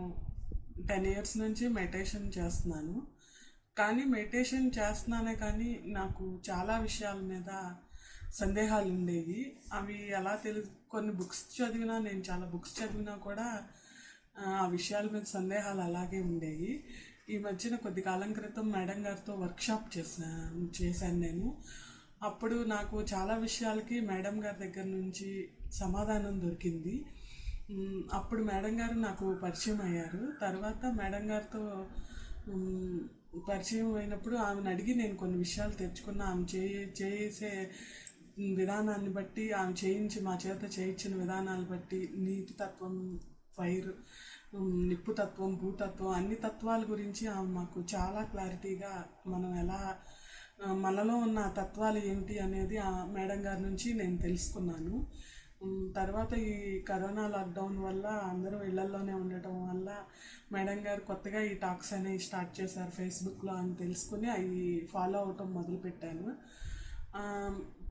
10 years నుంచి మెడిటేషన్ చేస్తున్నాను. కానీ మెడిటేషన్ చేస్తున్నానే కానీ నాకు చాలా విషయాల మీద సందేహాలు ఉండేవి. అవి ఎలా కొన్ని బుక్స్ చదివినా, నేను చాలా బుక్స్ చదివినా కూడా ఆ విషయాల మీద సందేహాలు అలాగే ఉండేవి. ఈ మధ్యన కొద్ది కాలం క్రితం మేడం గారితో వర్క్షాప్ చేశాను నేను. అప్పుడు నాకు చాలా విషయాలకి మేడం గారి దగ్గర నుంచి సమాధానం దొరికింది. అప్పుడు మేడం గారు నాకు పరిచయం అయ్యారు. తర్వాత మేడం గారితో పరిచయం అయినప్పుడు ఆమెను అడిగి నేను కొన్ని విషయాలు తెచ్చుకున్న. ఆమె చేసే విధానాన్ని బట్టి, ఆమె మా చేత చేయించిన విధానాలు బట్టి నీటి తత్వం, ఫైర్, నిప్పు తత్వం, భూతత్వం, అన్ని తత్వాల గురించి ఆమె మాకు చాలా క్లారిటీగా మనం ఎలా మనలో ఉన్న తత్వాలు ఏమిటి అనేది ఆ మేడం గారి నుంచి నేను తెలుసుకున్నాను. తర్వాత ఈ కరోనా లాక్డౌన్ వల్ల అందరూ ఇళ్లల్లోనే ఉండటం వల్ల మేడం గారు కొత్తగా ఈ టాక్స్ అనేవి స్టార్ట్ చేశారు ఫేస్బుక్లో అని తెలుసుకుని అవి ఫాలో అవటం మొదలుపెట్టాను.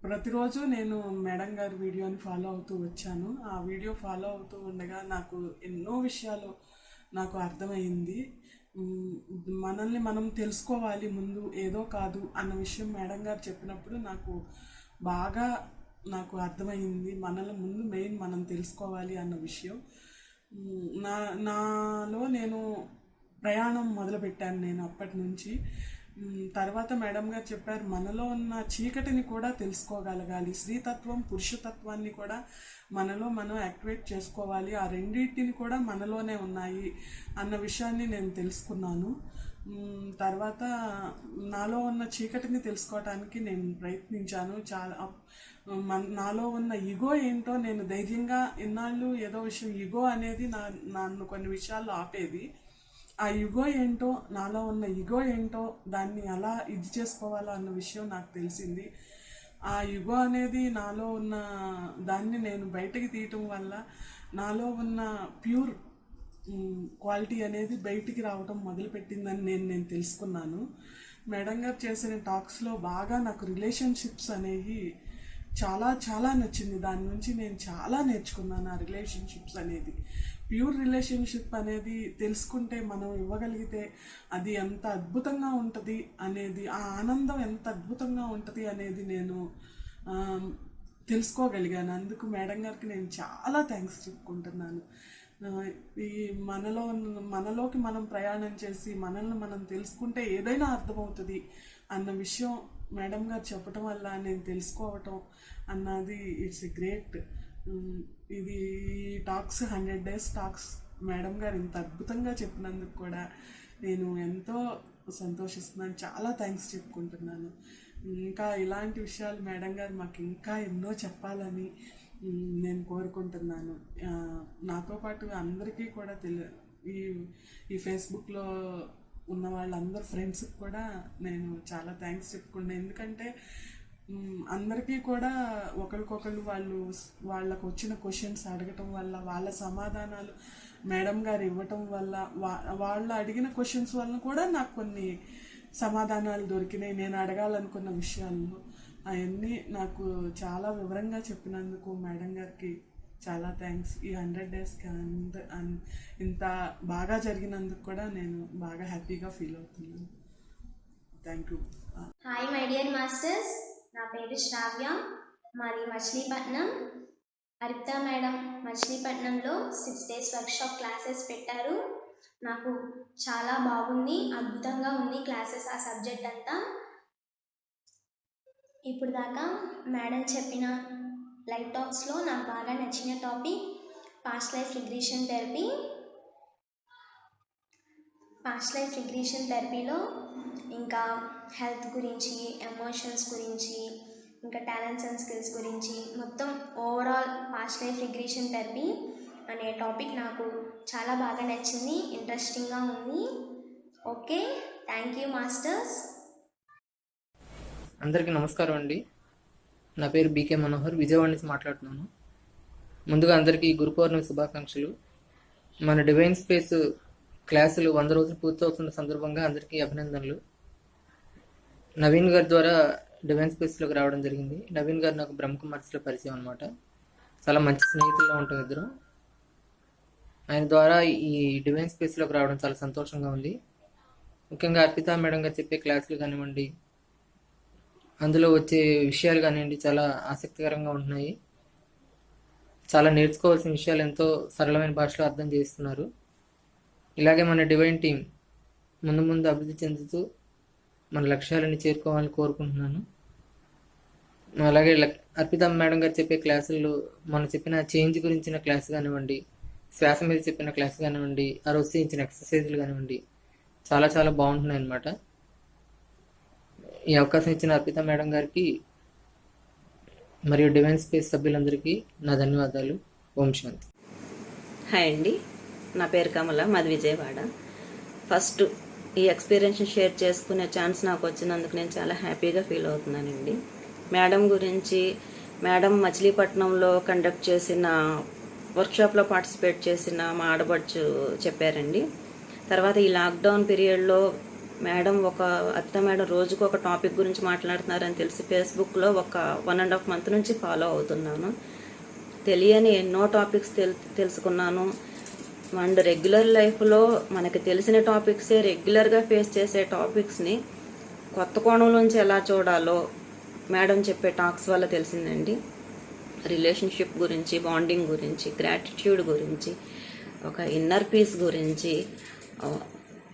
ప్రతిరోజు నేను మేడం గారి వీడియోని ఫాలో అవుతూ వచ్చాను. ఆ వీడియో ఫాలో అవుతూ ఉండగా నాకు ఎన్నో విషయాలు నాకు అర్థమైంది. మనల్ని మనం తెలుసుకోవాలి ముందు, ఏదో కాదు అన్న విషయం మేడం గారు చెప్పినప్పుడు నాకు అర్థమైంది. మనల్ని ముందు మెయిన్ మనం తెలుసుకోవాలి అన్న విషయం. నాలో నేను ప్రయాణం మొదలుపెట్టాను నేను అప్పటి నుంచి. తర్వాత మేడం గారు చెప్పారు, మనలో ఉన్న చీకటిని కూడా తెలుసుకోగలగాలి, స్త్రీతత్వం పురుషతత్వాన్ని కూడా మనలో మనం యాక్టివేట్ చేసుకోవాలి, ఆ రెండింటిని కూడా మనలోనే ఉన్నాయి అన్న విషయాన్ని నేను తెలుసుకున్నాను. తర్వాత నాలో ఉన్న చీకటిని తెలుసుకోవటానికి నేను ప్రయత్నించాను. నాలో ఉన్న ఈగో ఏంటో నేను ధైర్యంగా ఇన్నాళ్ళు ఏదో విషయం ఈగో అనేది నన్ను కొన్ని విషయాల్లో ఆపేది. ఆ ఈగో ఏంటో, నాలో ఉన్న ఈగో ఏంటో, దాన్ని ఎలా ఇది చేసుకోవాలో అన్న విషయం నాకు తెలిసింది. ఆ ఈగో అనేది నాలో ఉన్న దాన్ని నేను బయటకు తీయటం వల్ల నాలో ఉన్న ప్యూర్ క్వాలిటీ అనేది బయటికి రావటం మొదలుపెట్టిందని నేను తెలుసుకున్నాను. మేడం గారు చేసిన టాక్స్లో బాగా నాకు రిలేషన్షిప్స్ అనేవి చాలా చాలా నచ్చింది. దాని నుంచి నేను చాలా నేర్చుకున్నాను. ఆ రిలేషన్షిప్స్ అనేది, ప్యూర్ రిలేషన్షిప్ అనేది తెలుసుకుంటే, మనం ఇవ్వగలిగితే అది ఎంత అద్భుతంగా ఉంటుంది అనేది, ఆ ఆనందం ఎంత అద్భుతంగా ఉంటుంది అనేది నేను తెలుసుకోగలిగాను. అందుకు మేడం గారికి నేను చాలా థ్యాంక్స్ చెప్పుకుంటున్నాను. ఈ మనలోకి మనం ప్రయాణం చేసి మనల్ని మనం తెలుసుకుంటే ఏదైనా అర్థమవుతుంది అన్న విషయం మేడం గారు చెప్పటం వల్ల నేను తెలుసుకోవటం అన్నది ఇట్స్ ఎ గ్రేట్. ఇది టాక్స్ 100 days టాక్స్ మేడం గారు ఇంత అద్భుతంగా చెప్పినందుకు కూడా నేను ఎంతో సంతోషిస్తున్నాను. చాలా థ్యాంక్స్ చెప్పుకుంటున్నాను. ఇంకా ఇలాంటి విషయాలు మేడం గారు మాకు ఇంకా ఎన్నో చెప్పాలని నేను కోరుకుంటున్నాను. నాతో పాటు అందరికీ కూడా ఈ ఫేస్బుక్లో ఉన్న వాళ్ళందరూ ఫ్రెండ్స్కి కూడా నేను చాలా థ్యాంక్స్ చెప్పుకున్నాను. ఎందుకంటే అందరికీ కూడా ఒకరికొకరు వాళ్ళకు వచ్చిన క్వశ్చన్స్ అడగటం వల్ల, వాళ్ళ సమాధానాలు మేడం గారు ఇవ్వటం వల్ల, వాళ్ళు అడిగిన క్వశ్చన్స్ వల్ల కూడా నాకు కొన్ని సమాధానాలు దొరికినాయి. నేను అడగాలనుకున్న విషయాల్లో అవన్నీ నాకు చాలా వివరంగా చెప్పినందుకు మేడం గారికి చాలా థ్యాంక్స్. ఈ 100 daysకి ఇంత బాగా జరిగినందుకు కూడా నేను బాగా హ్యాపీగా ఫీల్ అవుతున్నాను. Thank you. Hi my dear masters, నా పేరు శ్రావ్య, మాది మచిలీపట్నం. అర్పిత మేడం మచిలీపట్నంలో 6 days వర్క్షాప్ క్లాసెస్ పెట్టారు. నాకు చాలా బాగుంది, అద్భుతంగా ఉంది క్లాసెస్, ఆ సబ్జెక్ట్ అంతా. ఇప్పుడు దాకా మేడం చెప్పిన లైవ్ టాక్స్లో నాకు బాగా నచ్చిన topic past life regression therapy. Past life regression థెరపీలో ఇంకా హెల్త్ గురించి, ఎమోషన్స్ గురించి, ఇంకా టాలెంట్స్ అండ్ స్కిల్స్ గురించి మొత్తం overall past life regression therapy అనే టాపిక్ నాకు చాలా బాగా నచ్చింది, ఇంట్రెస్టింగ్గా ఉంది. Okay, thank you masters. అందరికీ నమస్కారం అండి. నా పేరు బీకే మనోహర్, విజయవాడ నుంచి మాట్లాడుతున్నాను. ముందుగా అందరికీ గురు పౌర్ణమి శుభాకాంక్షలు. మన డివైన్ స్పేస్ క్లాసులు 100 రోజులు పూర్తవుతున్న సందర్భంగా అందరికీ అభినందనలు. నవీన్ గారి ద్వారా డివైన్ స్పేస్లోకి రావడం జరిగింది. నవీన్ గారు నాకు బ్రహ్మకుమార్స్లో పరిచయం అనమాట. చాలా మంచి స్నేహితుల్లో ఉంటాం ఇద్దరు. ఆయన ద్వారా ఈ డివైన్ స్పేస్లోకి రావడం చాలా సంతోషంగా ఉంది. ముఖ్యంగా అర్పిత మేడం గారు చెప్పే క్లాసులు కానివ్వండి, అందులో వచ్చే విషయాలు కానివ్వండి చాలా ఆసక్తికరంగా ఉంటున్నాయి. చాలా నేర్చుకోవాల్సిన విషయాలు ఎంతో సరళమైన భాషలో అర్థం చేస్తున్నారు. ఇలాగే మన డివైన్ టీం ముందు ముందు అభివృద్ధి చెందుతూ మన లక్ష్యాలను చేరుకోవాలని కోరుకుంటున్నాను. అలాగే అర్పిత మేడం గారు చెప్పే క్లాసుల్లో మనం చెప్పిన చేంజ్ గురించిన క్లాస్ కానివ్వండి, శ్వాస మీద చెప్పిన క్లాస్ కానివ్వండి, ఆ రోజు చేయించిన ఎక్సర్సైజులు కానివ్వండి చాలా చాలా బాగుంటున్నాయి అన్నమాట. ఈ అవకాశం ఇచ్చిన అర్పిత మేడం గారికి మరియు డివైన్ స్పేస్ సభ్యులందరికీ నా ధన్యవాదాలు. ఓం శాంతి. హాయ్ అండి, నా పేరు కమల, మాది విజయవాడ. ఫస్ట్ ఈ ఎక్స్పీరియన్స్ షేర్ చేసుకునే ఛాన్స్ నాకు వచ్చినందుకు నేను చాలా హ్యాపీగా ఫీల్ అవుతున్నానండి. మేడం గురించి, మేడం మచిలీపట్నంలో కండక్ట్ చేసిన వర్క్షాప్లో పార్టిసిపేట్ చేసిన మా ఆడబడుచు చెప్పారండి. తర్వాత ఈ లాక్డౌన్ పీరియడ్లో మేడం అత్త మేడం రోజుకు ఒక టాపిక్ గురించి మాట్లాడుతున్నారని తెలిసి ఫేస్బుక్లో ఒక 1.5 month నుంచి ఫాలో అవుతున్నాను. తెలియని ఎన్నో టాపిక్స్ తెలుసుకున్నాను. అండ్ రెగ్యులర్ లైఫ్లో మనకి తెలిసిన టాపిక్సే రెగ్యులర్గా ఫేస్ చేసే టాపిక్స్ని కొత్త కోణంలోంచి ఎలా చూడాలో మేడం చెప్పే టాక్స్ వల్ల తెలిసిందండి. రిలేషన్షిప్ గురించి, బాండింగ్ గురించి, గ్రాటిట్యూడ్ గురించి, ఒక ఇన్నర్ పీస్ గురించి,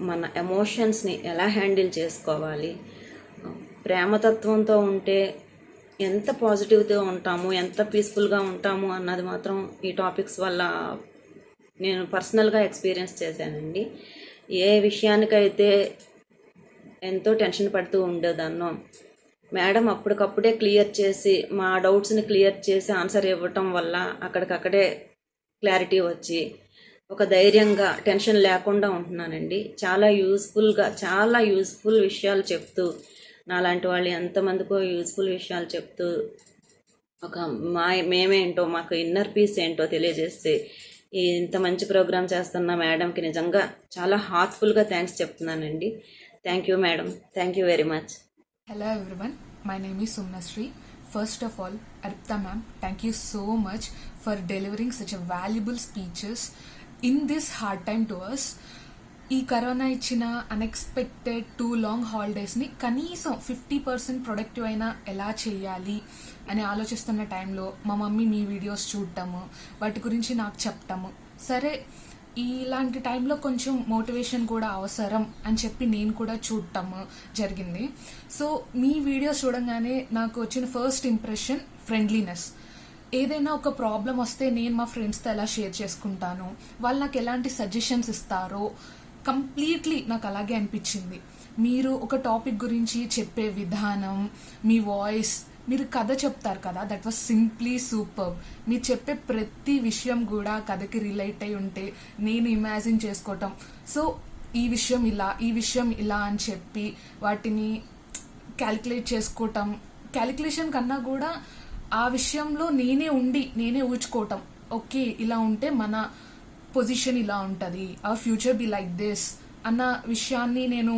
మన ఎమోషన్స్ని ఎలా హ్యాండిల్ చేసుకోవాలి, ప్రేమతత్వంతో ఉంటే ఎంత పాజిటివ్గా ఉంటాము, ఎంత పీస్ఫుల్గా ఉంటాము అన్నది మాత్రం ఈ టాపిక్స్ వల్ల నేను పర్సనల్గా ఎక్స్పీరియన్స్ చేశానండి. ఏ విషయానికైతే ఎంతో టెన్షన్ పడుతూ ఉండేదాన్నో మేడం అప్పటికప్పుడే క్లియర్ చేసి, మా డౌట్స్ని క్లియర్ చేసి ఆన్సర్ ఇవ్వటం వల్ల అక్కడికక్కడే క్లారిటీ వచ్చి ఒక ధైర్యంగా టెన్షన్ లేకుండా ఉంటున్నానండి. చాలా యూస్ఫుల్ విషయాలు చెప్తూ, నాలాంటి వాళ్ళు ఎంతమందికో యూస్ఫుల్ విషయాలు చెప్తూ మేమేంటో, మాకు ఇన్నర్ పీస్ ఏంటో తెలియజేస్తే ఇంత మంచి ప్రోగ్రామ్ చేస్తున్న మేడంకి నిజంగా చాలా హార్ట్ఫుల్గా థ్యాంక్స్ చెప్తున్నానండి. Thank you madam, thank you very much. Hello everyone, my name is Sumnasri. First of all, Arpita ma'am, thank you so much for delivering such a valuable speeches in this hard time to us. ఈ corona ఇచ్చిన unexpected 2 long హాలిడేస్ని కనీసం 50% productive అయినా ఎలా చేయాలి అని ఆలోచిస్తున్న టైంలో మా మమ్మీ మీ వీడియోస్ చూడటము, వాటి గురించి నాకు చెప్పటము, సరే ఇలాంటి టైంలో కొంచెం మోటివేషన్ కూడా అవసరం అని చెప్పి నేను కూడా చూడటము జరిగింది. సో మీ వీడియోస్ చూడంగానే నాకు వచ్చిన ఫస్ట్ ఇంప్రెషన్ ఫ్రెండ్లీనెస్. ఏదైనా ఒక ప్రాబ్లం వస్తే నేను మా ఫ్రెండ్స్తో ఎలా షేర్ చేసుకుంటాను, వాళ్ళు నాకు ఎలాంటి సజెషన్స్ ఇస్తారో కంప్లీట్లీ నాకు అలాగే అనిపించింది. మీరు ఒక టాపిక్ గురించి చెప్పే విధానం, మీ వాయిస్, మీరు కథ చెప్తారు కదా, దట్ వాజ్ సింప్లీ సూపర్. మీరు చెప్పే ప్రతి విషయం కూడా కథకి రిలేట్ అయి ఉంటే నేను ఇమాజిన్ చేసుకోవటం, సో ఈ విషయం ఇలా అని చెప్పి వాటిని క్యాలిక్యులేట్ చేసుకోవటం, క్యాలిక్యులేషన్ కన్నా కూడా ఆ విషయంలో నేనే ఊహించుకోవటం, ఓకే ఇలా ఉంటే మన పొజిషన్ ఇలా ఉంటుంది, our future be like this అన్న విషయాన్ని నేను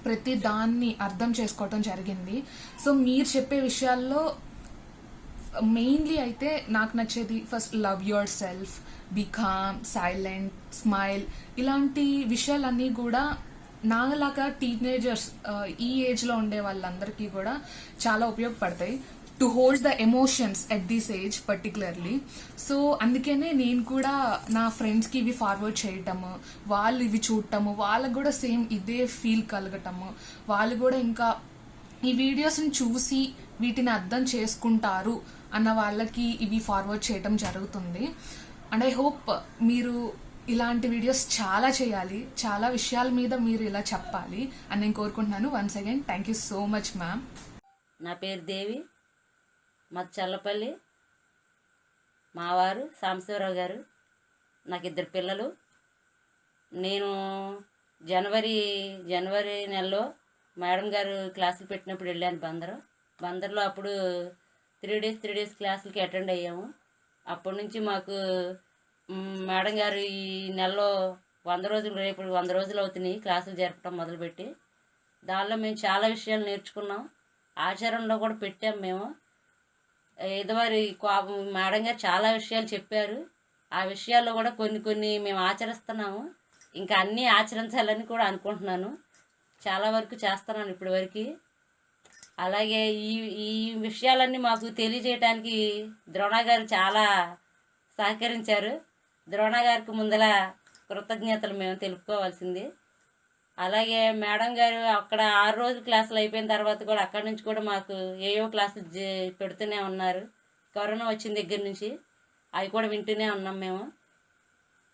ప్రతి దాన్ని అర్థం చేసుకోవటం జరిగింది. సో మీరు చెప్పే విషయాల్లో మెయిన్లీ అయితే నాకు నచ్చేది first love yourself, be calm, silent, smile, ఇలాంటి విషయాలన్నీ కూడా నాలాగా టీనేజర్స్ ఈ ఏజ్లో ఉండే వాళ్ళందరికీ కూడా చాలా ఉపయోగపడతాయి. To hold the emotions at this age particularly. So అందుకనే నేను కూడా నా ఫ్రెండ్స్కి ఇవి ఫార్వర్డ్ చేయటము, వాళ్ళు ఇవి చూడటము, వాళ్ళకు కూడా సేమ్ ఇదే ఫీల్ కలగటము, వాళ్ళు కూడా ఇంకా ఈ వీడియోస్ని చూసి వీటిని అర్థం చేసుకుంటారు అన్న వాళ్ళకి ఇవి ఫార్వర్డ్ చేయటం జరుగుతుంది. అండ్ ఐ హోప్ మీరు ఇలాంటి వీడియోస్ చాలా చేయాలి, చాలా విషయాల మీద మీరు ఇలా చెప్పాలి అని నేను కోరుకుంటున్నాను. Once again thank you so much ma'am. నా పేరు దేవి, మాది చల్లపల్లి. మా వారు సాంబశివరావు గారు. నాకు 2 పిల్లలు. నేను జనవరి నెలలో మేడం గారు క్లాసులు పెట్టినప్పుడు వెళ్ళాను బందర్లో. అప్పుడు 3 డేస్ క్లాసులకి అటెండ్ అయ్యాము. అప్పటి నుంచి మాకు మేడం గారు ఈ నెలలో 100 రోజులు, రేపు 100 రోజులు అవుతున్నాయి క్లాసులు జరపడం మొదలుపెట్టి. దానిలో మేము చాలా విషయాలు నేర్చుకున్నాం, ఆచరణలో కూడా పెట్టాం మేము. ఇదివరి మేడం గారు చాలా విషయాలు చెప్పారు. ఆ విషయాల్లో కూడా కొన్ని మేము ఆచరిస్తున్నాము. ఇంకా అన్నీ ఆచరించాలని కూడా అనుకుంటున్నాను. చాలా వరకు చేస్తున్నాను ఇప్పటి వరకు. అలాగే ఈ విషయాలన్నీ మాకు తెలియజేయడానికి ద్రోణ గారు చాలా సహకరించారు. ద్రోణ గారికి ముందల కృతజ్ఞతలు మేము తెలుపుకోవాల్సింది. అలాగే మేడం గారు అక్కడ 6 రోజులు క్లాసులు అయిపోయిన తర్వాత కూడా అక్కడి నుంచి కూడా మాకు ఏవో క్లాసులు పెడుతూనే ఉన్నారు. కరోనా వచ్చిన దగ్గర నుంచి అవి కూడా వింటూనే ఉన్నాం మేము.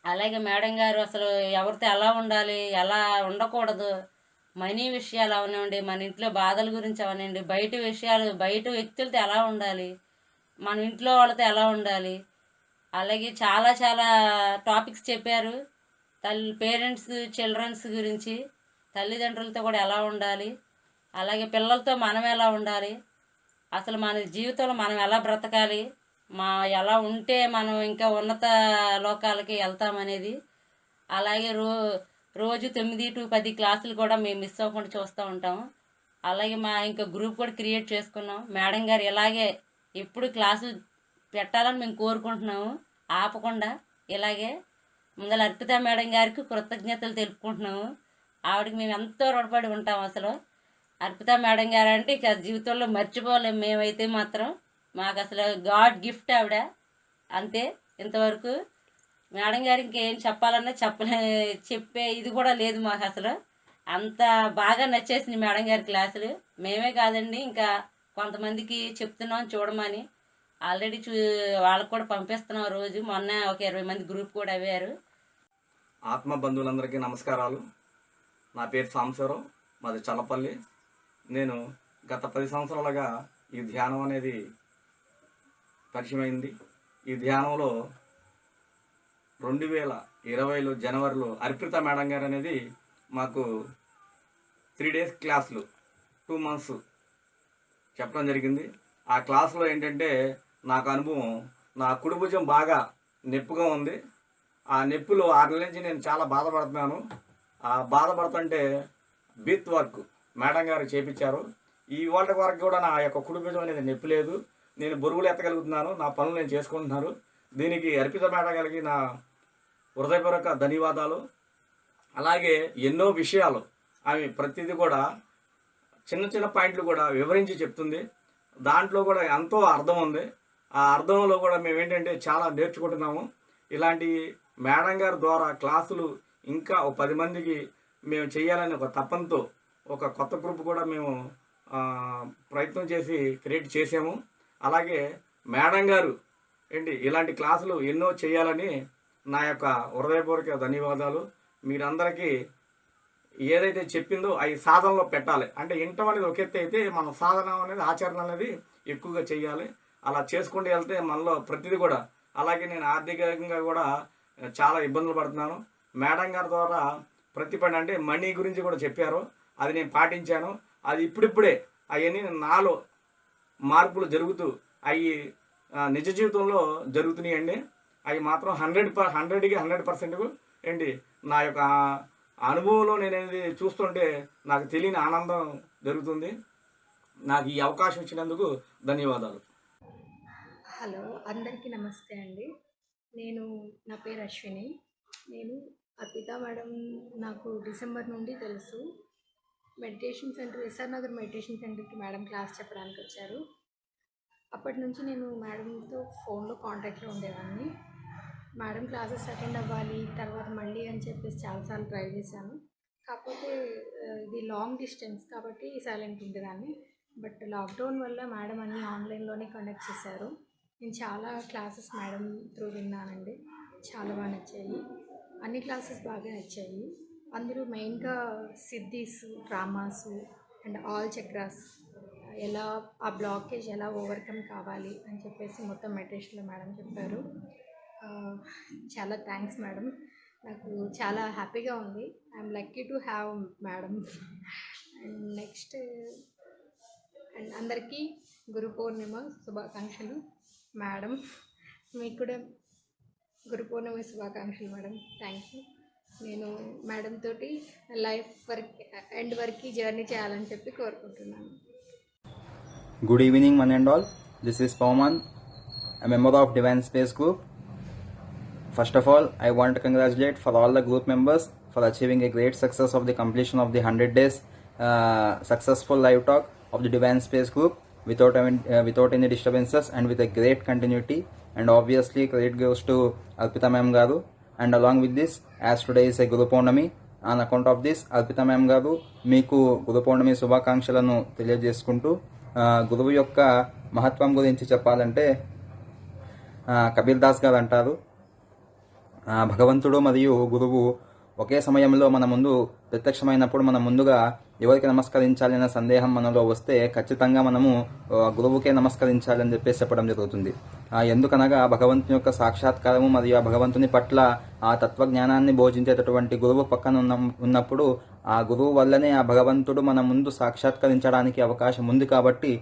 అలాగే మేడం గారు అసలు ఎవరితో ఎలా ఉండాలి, ఎలా ఉండకూడదు, మనీ విషయాలు అవనండి, మన ఇంట్లో బాధల గురించి అవనండి, బయట విషయాలు, బయట వ్యక్తులతో ఎలా ఉండాలి, మన ఇంట్లో వాళ్ళతో ఎలా ఉండాలి, అలాగే చాలా చాలా టాపిక్స్ చెప్పారు. పేరెంట్స్ చిల్డ్రన్స్ గురించి, తల్లిదండ్రులతో కూడా ఎలా ఉండాలి, అలాగే పిల్లలతో మనం ఎలా ఉండాలి, అసలు మన జీవితంలో మనం ఎలా బ్రతకాలి, ఎలా ఉంటే మనం ఇంకా ఉన్నత లోకాలకి వెళ్తామనేది. అలాగే రోజు 9 to 10 క్లాసులు కూడా మేము మిస్ అవ్వకుండా చూస్తూ ఉంటాము. అలాగే ఇంకా గ్రూప్ కూడా క్రియేట్ చేసుకున్నాం. మేడం గారు ఇలాగే ఎప్పుడు క్లాసులు పెట్టాలని మేము కోరుకుంటున్నాము, ఆపకుండా. ఇలాగే ముందర అర్పిత మేడం గారికి కృతజ్ఞతలు తెలుపుకుంటున్నాము. ఆవిడకి మేము ఎంతో రుణపడి ఉంటాం. అసలు అర్పిత మేడం గారు అంటే ఇక జీవితంలో మర్చిపోలేము మేమైతే మాత్రం. మాకు అసలు గాడ్ గిఫ్ట్ ఆవిడ, అంతే. ఇంతవరకు మేడం గారు ఇంకేం చెప్పాలన్నా చెప్పే ఇది కూడా లేదు మాకు. అసలు అంత బాగా నచ్చేసింది మేడం గారి క్లాసులు. మేమే కాదండి, ఇంకా కొంతమందికి చెప్తున్నాం చూడమని. ఆల్రెడీ వాళ్ళకు కూడా పంపిస్తున్నాం రోజు. మొన్న ఒక 20 మంది గ్రూప్ కూడా అయ్యారు. ఆత్మ బంధువులందరికీ నమస్కారాలు. నా పేరు సాంబశివరావు, మాది చల్లపల్లి. నేను గత 10 సంవత్సరాలుగా ఈ ధ్యానం అనేది పరిచయమైంది. ఈ ధ్యానంలో 2020 జనవరిలో అర్పిత మేడం గారు అనేది మాకు 3 డేస్ క్లాసులు 2 months చెప్పడం జరిగింది. ఆ క్లాసులో ఏంటంటే నాకు అనుభవం, నా కుడి భుజం బాగా నొప్పిగా ఉంది. ఆ నొప్పులు 6 నెలల నుంచి నేను చాలా బాధపడుతున్నాను. ఆ బాధపడుతుంటే బీత్ వర్క్ మేడం గారు చేయించారు. ఈ వాళ్ళ వరకు కూడా నా యొక్క కుడి భుజం అనేది నొప్పి లేదు. నేను బరువులు ఎత్తగలుగుతున్నాను, నా పనులు నేను చేసుకుంటున్నాను. దీనికి అర్పిత మేడం గారికి నా హృదయపూర్వక ధన్యవాదాలు. అలాగే ఎన్నో విషయాలు ఆమె ప్రతిదీ కూడా చిన్న చిన్న పాయింట్లు కూడా వివరించి చెప్తుంది. దాంట్లో కూడా ఎంతో అర్థం ఉంది. ఆ అర్థంలో కూడా మేము ఏంటంటే చాలా నేర్చుకుంటున్నాము. ఇలాంటి మేడం గారి ద్వారా క్లాసులు ఇంకా 10 మందికి మేము చేయాలని ఒక తపనతో ఒక కొత్త గ్రూప్ కూడా మేము ప్రయత్నం చేసి క్రియేట్ చేసాము. అలాగే మేడం గారు ఇలాంటి క్లాసులు ఎన్నో చేయాలని నా యొక్క హృదయపూర్వక ధన్యవాదాలు. మీరందరికీ ఏదైతే చెప్పిందో అవి సాధనలో పెట్టాలి. అంటే ఇంటం అనేది ఒక ఎత్తు అయితే మన సాధన అనేది ఆచరణ అనేది ఎక్కువగా చేయాలి. అలా చేసుకుంటూ వెళ్తే మనలో ప్రతిదీ కూడా. అలాగే నేను ఆర్థికంగా కూడా చాలా ఇబ్బందులు పడుతున్నాను. మేడం గారి ద్వారా ప్రతి పని అంటే మనీ గురించి కూడా చెప్పారు, అది నేను పాటించాను. అది ఇప్పుడిప్పుడే అవన్నీ నాలో మార్పులు జరుగుతూ అవి నిజ జీవితంలో జరుగుతున్నాయండి. అవి మాత్రం 100కి 100% ఏంటి నా యొక్క అనుభవంలో నేను అనేది చూస్తుంటే నాకు తెలియని ఆనందం జరుగుతుంది. నాకు ఈ అవకాశం ఇచ్చినందుకు ధన్యవాదాలు. హలో, అందరికీ నమస్తే అండి. నా పేరు అశ్విని. నేను అర్పిత మేడం నాకు డిసెంబర్ నుండి తెలుసు. Meditation centre, S R Nagar meditation సెంటర్కి మేడం క్లాస్ చెప్పడానికి వచ్చారు. అప్పటి నుంచి నేను మేడంతో ఫోన్లో కాంటాక్ట్లో ఉండేదాన్ని. మేడం క్లాసెస్ అటెండ్ అవ్వాలి తర్వాత మళ్ళీ అని చెప్పేసి చాలాసార్లు ట్రై చేశాను. కాకపోతే ఇది లాంగ్ డిస్టెన్స్ కాబట్టి సైలెంట్ ఉండేదాన్ని. బట్ లాక్డౌన్ వల్ల మేడం అన్నీ ఆన్లైన్లోనే కండక్ట్ చేశారు. నేను చాలా క్లాసెస్ మేడం త్రూ విన్నానండి, చాలా బాగా నచ్చాయి. అన్ని క్లాసెస్ బాగా నచ్చాయి. అందులో మెయిన్గా siddhis, dramas and all chakras ఎలా ఆ బ్లాకేజ్ ఎలా ఓవర్కమ్ కావాలి అని చెప్పేసి మొత్తం మెడిటేషన్లో మేడం చెప్పారు. చాలా థ్యాంక్స్ మేడం. నాకు చాలా హ్యాపీగా ఉంది. I'm lucky to have madam. And next and అందరికీ గురు పౌర్ణిమ శుభాకాంక్షలు మేడం. మీకు కూడా గురు పౌర్ణమి శుభాకాంక్షలు మేడం. Thank you. నేను మేడం తోటి లైఫ్ వర్క్ ఎండ్ వరకు జర్నీ చేయాలని చెప్పి కోరుకుంటున్నాను. Good evening, one and all. This is Pauman, a member of Divine Space Group. First of all, I want to congratulate for all the group members for achieving a great success of the completion of the 100 days successful live talk of the Divine Space Group without any disturbances and with a great continuity. And obviously, credit goes to Arpita Ma'am Garu. And along with this, as today is a Guru Purnami, on account of this, Arpita Ma'am Garu, మీకు గురు పౌర్ణమి శుభాకాంక్షలను తెలియజేసుకుంటూ గురువు యొక్క మహత్వం గురించి చెప్పాలంటే కబీర్ దాస్ గారు అంటారు, భగవంతుడు మరియు గురువు ఒకే సమయంలో మన ముందు ప్రత్యక్షమైనప్పుడు మనం ముందుగా ఎవరికి నమస్కరించాలి అనే సందేహం మనలో వస్తే ఖచ్చితంగా మనము గురువుకే నమస్కరించాలని చెప్పేసి చెప్పడం జరుగుతుంది. ఎందుకనగా భగవంతుని యొక్క సాక్షాత్కారము మరియు ఆ భగవంతుని పట్ల ఆ తత్వజ్ఞానాన్ని బోధించేటటువంటి గురువు పక్కన ఉన్నప్పుడు ఆ గురువు వల్లనే ఆ భగవంతుడు మన ముందు సాక్షాత్కరించడానికి అవకాశం ఉంది. కాబట్టి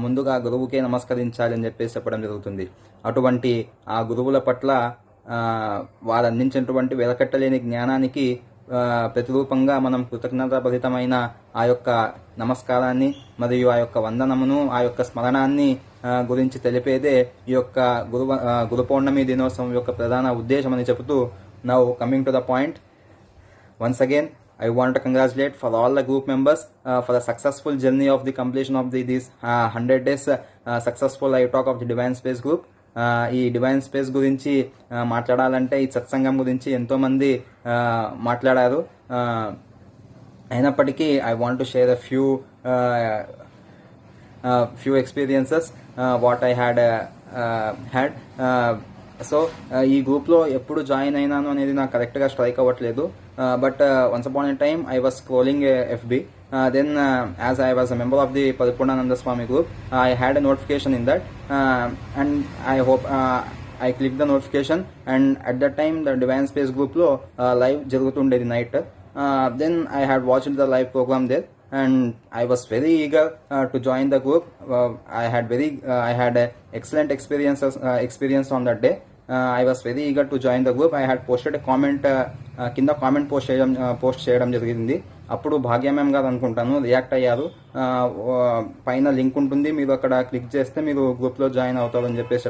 ముందుగా గురువుకే నమస్కరించాలి అని చెప్పేసి చెప్పడం జరుగుతుంది. అటువంటి ఆ గురువుల పట్ల వారు అందించినటువంటి వెలకట్టలేని జ్ఞానానికి ప్రతిరూపంగా మనం కృతజ్ఞతాభరితమైన ఆ యొక్క నమస్కారాన్ని మరియు ఆ యొక్క వందనమును ఆ యొక్క స్మరణాన్ని గురించి తెలిపేదే ఈ యొక్క గురు పౌర్ణమి దినోత్సవం యొక్క ప్రధాన ఉద్దేశం అని చెబుతూ, now coming to the point, once again I want to congratulate for all the group members for the successful journey of the completion of these 100 days successful live talk of the Divine Space Group. ఈ divine space గురించి మాట్లాడాలంటే ఈ సత్సంగం గురించి ఎంతోమంది మాట్లాడారు. అయినప్పటికీ I want to share a few experiences what I had. So ఈ గ్రూప్లో ఎప్పుడు జాయిన్ అయినాను అనేది నాకు కరెక్ట్గా స్ట్రైక్ అవ్వట్లేదు. But once upon a time I was scrolling FB. Then as I was a member of the Paripurnananda Swami group, I had a notification in that, and I hope I clicked the notification, and at that time the Divine Space group lo live jarugutundedi night. Then I had watched the live program there, and I was very eager to join the group. I had excellent experience on that day. I was very eager to join the group. I had posted a comment కింద comment post చేయడం జరిగింది. అప్పుడు భాగ్య ma'am గారు అనుకుంటాను react అయ్యారు. పైన link ఉంటుంది, మీరు అక్కడ క్లిక్ చేస్తే మీరు గ్రూప్లో జాయిన్ అవుతారని చెప్పేసి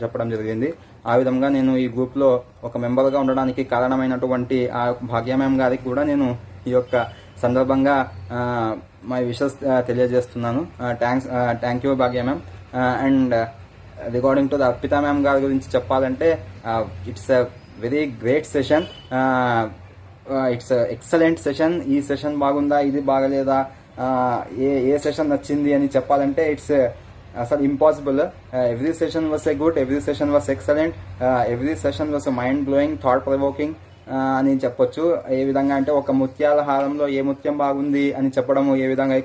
చెప్పడం జరిగింది. ఆ విధంగా నేను ఈ గ్రూప్లో ఒక మెంబర్గా ఉండడానికి కారణమైనటువంటి ఆ భాగ్య మ్యామ్ గారికి కూడా నేను ఈ యొక్క సందర్భంగా మై విషెస్ తెలియజేస్తున్నాను. Thank you Bhagya ma'am. And regarding to the Arpita ma'am గారి గురించి చెప్పాలంటే it's a very great session. It's excellent session. ఈ సెషన్ బాగుందా, ఇది బాగలేదా, ఏ సెషన్ నచ్చింది అని చెప్పాలంటే ఇట్స్ అసలు impossible. Every session was a good, every session was excellent, every session was mind blowing, thought provoking అని చెప్పొచ్చు. ఏ విధంగా అంటే ఒక ముత్యాల హారంలో ఏ ముత్యం బాగుంది అని చెప్పడం ఏ విధంగా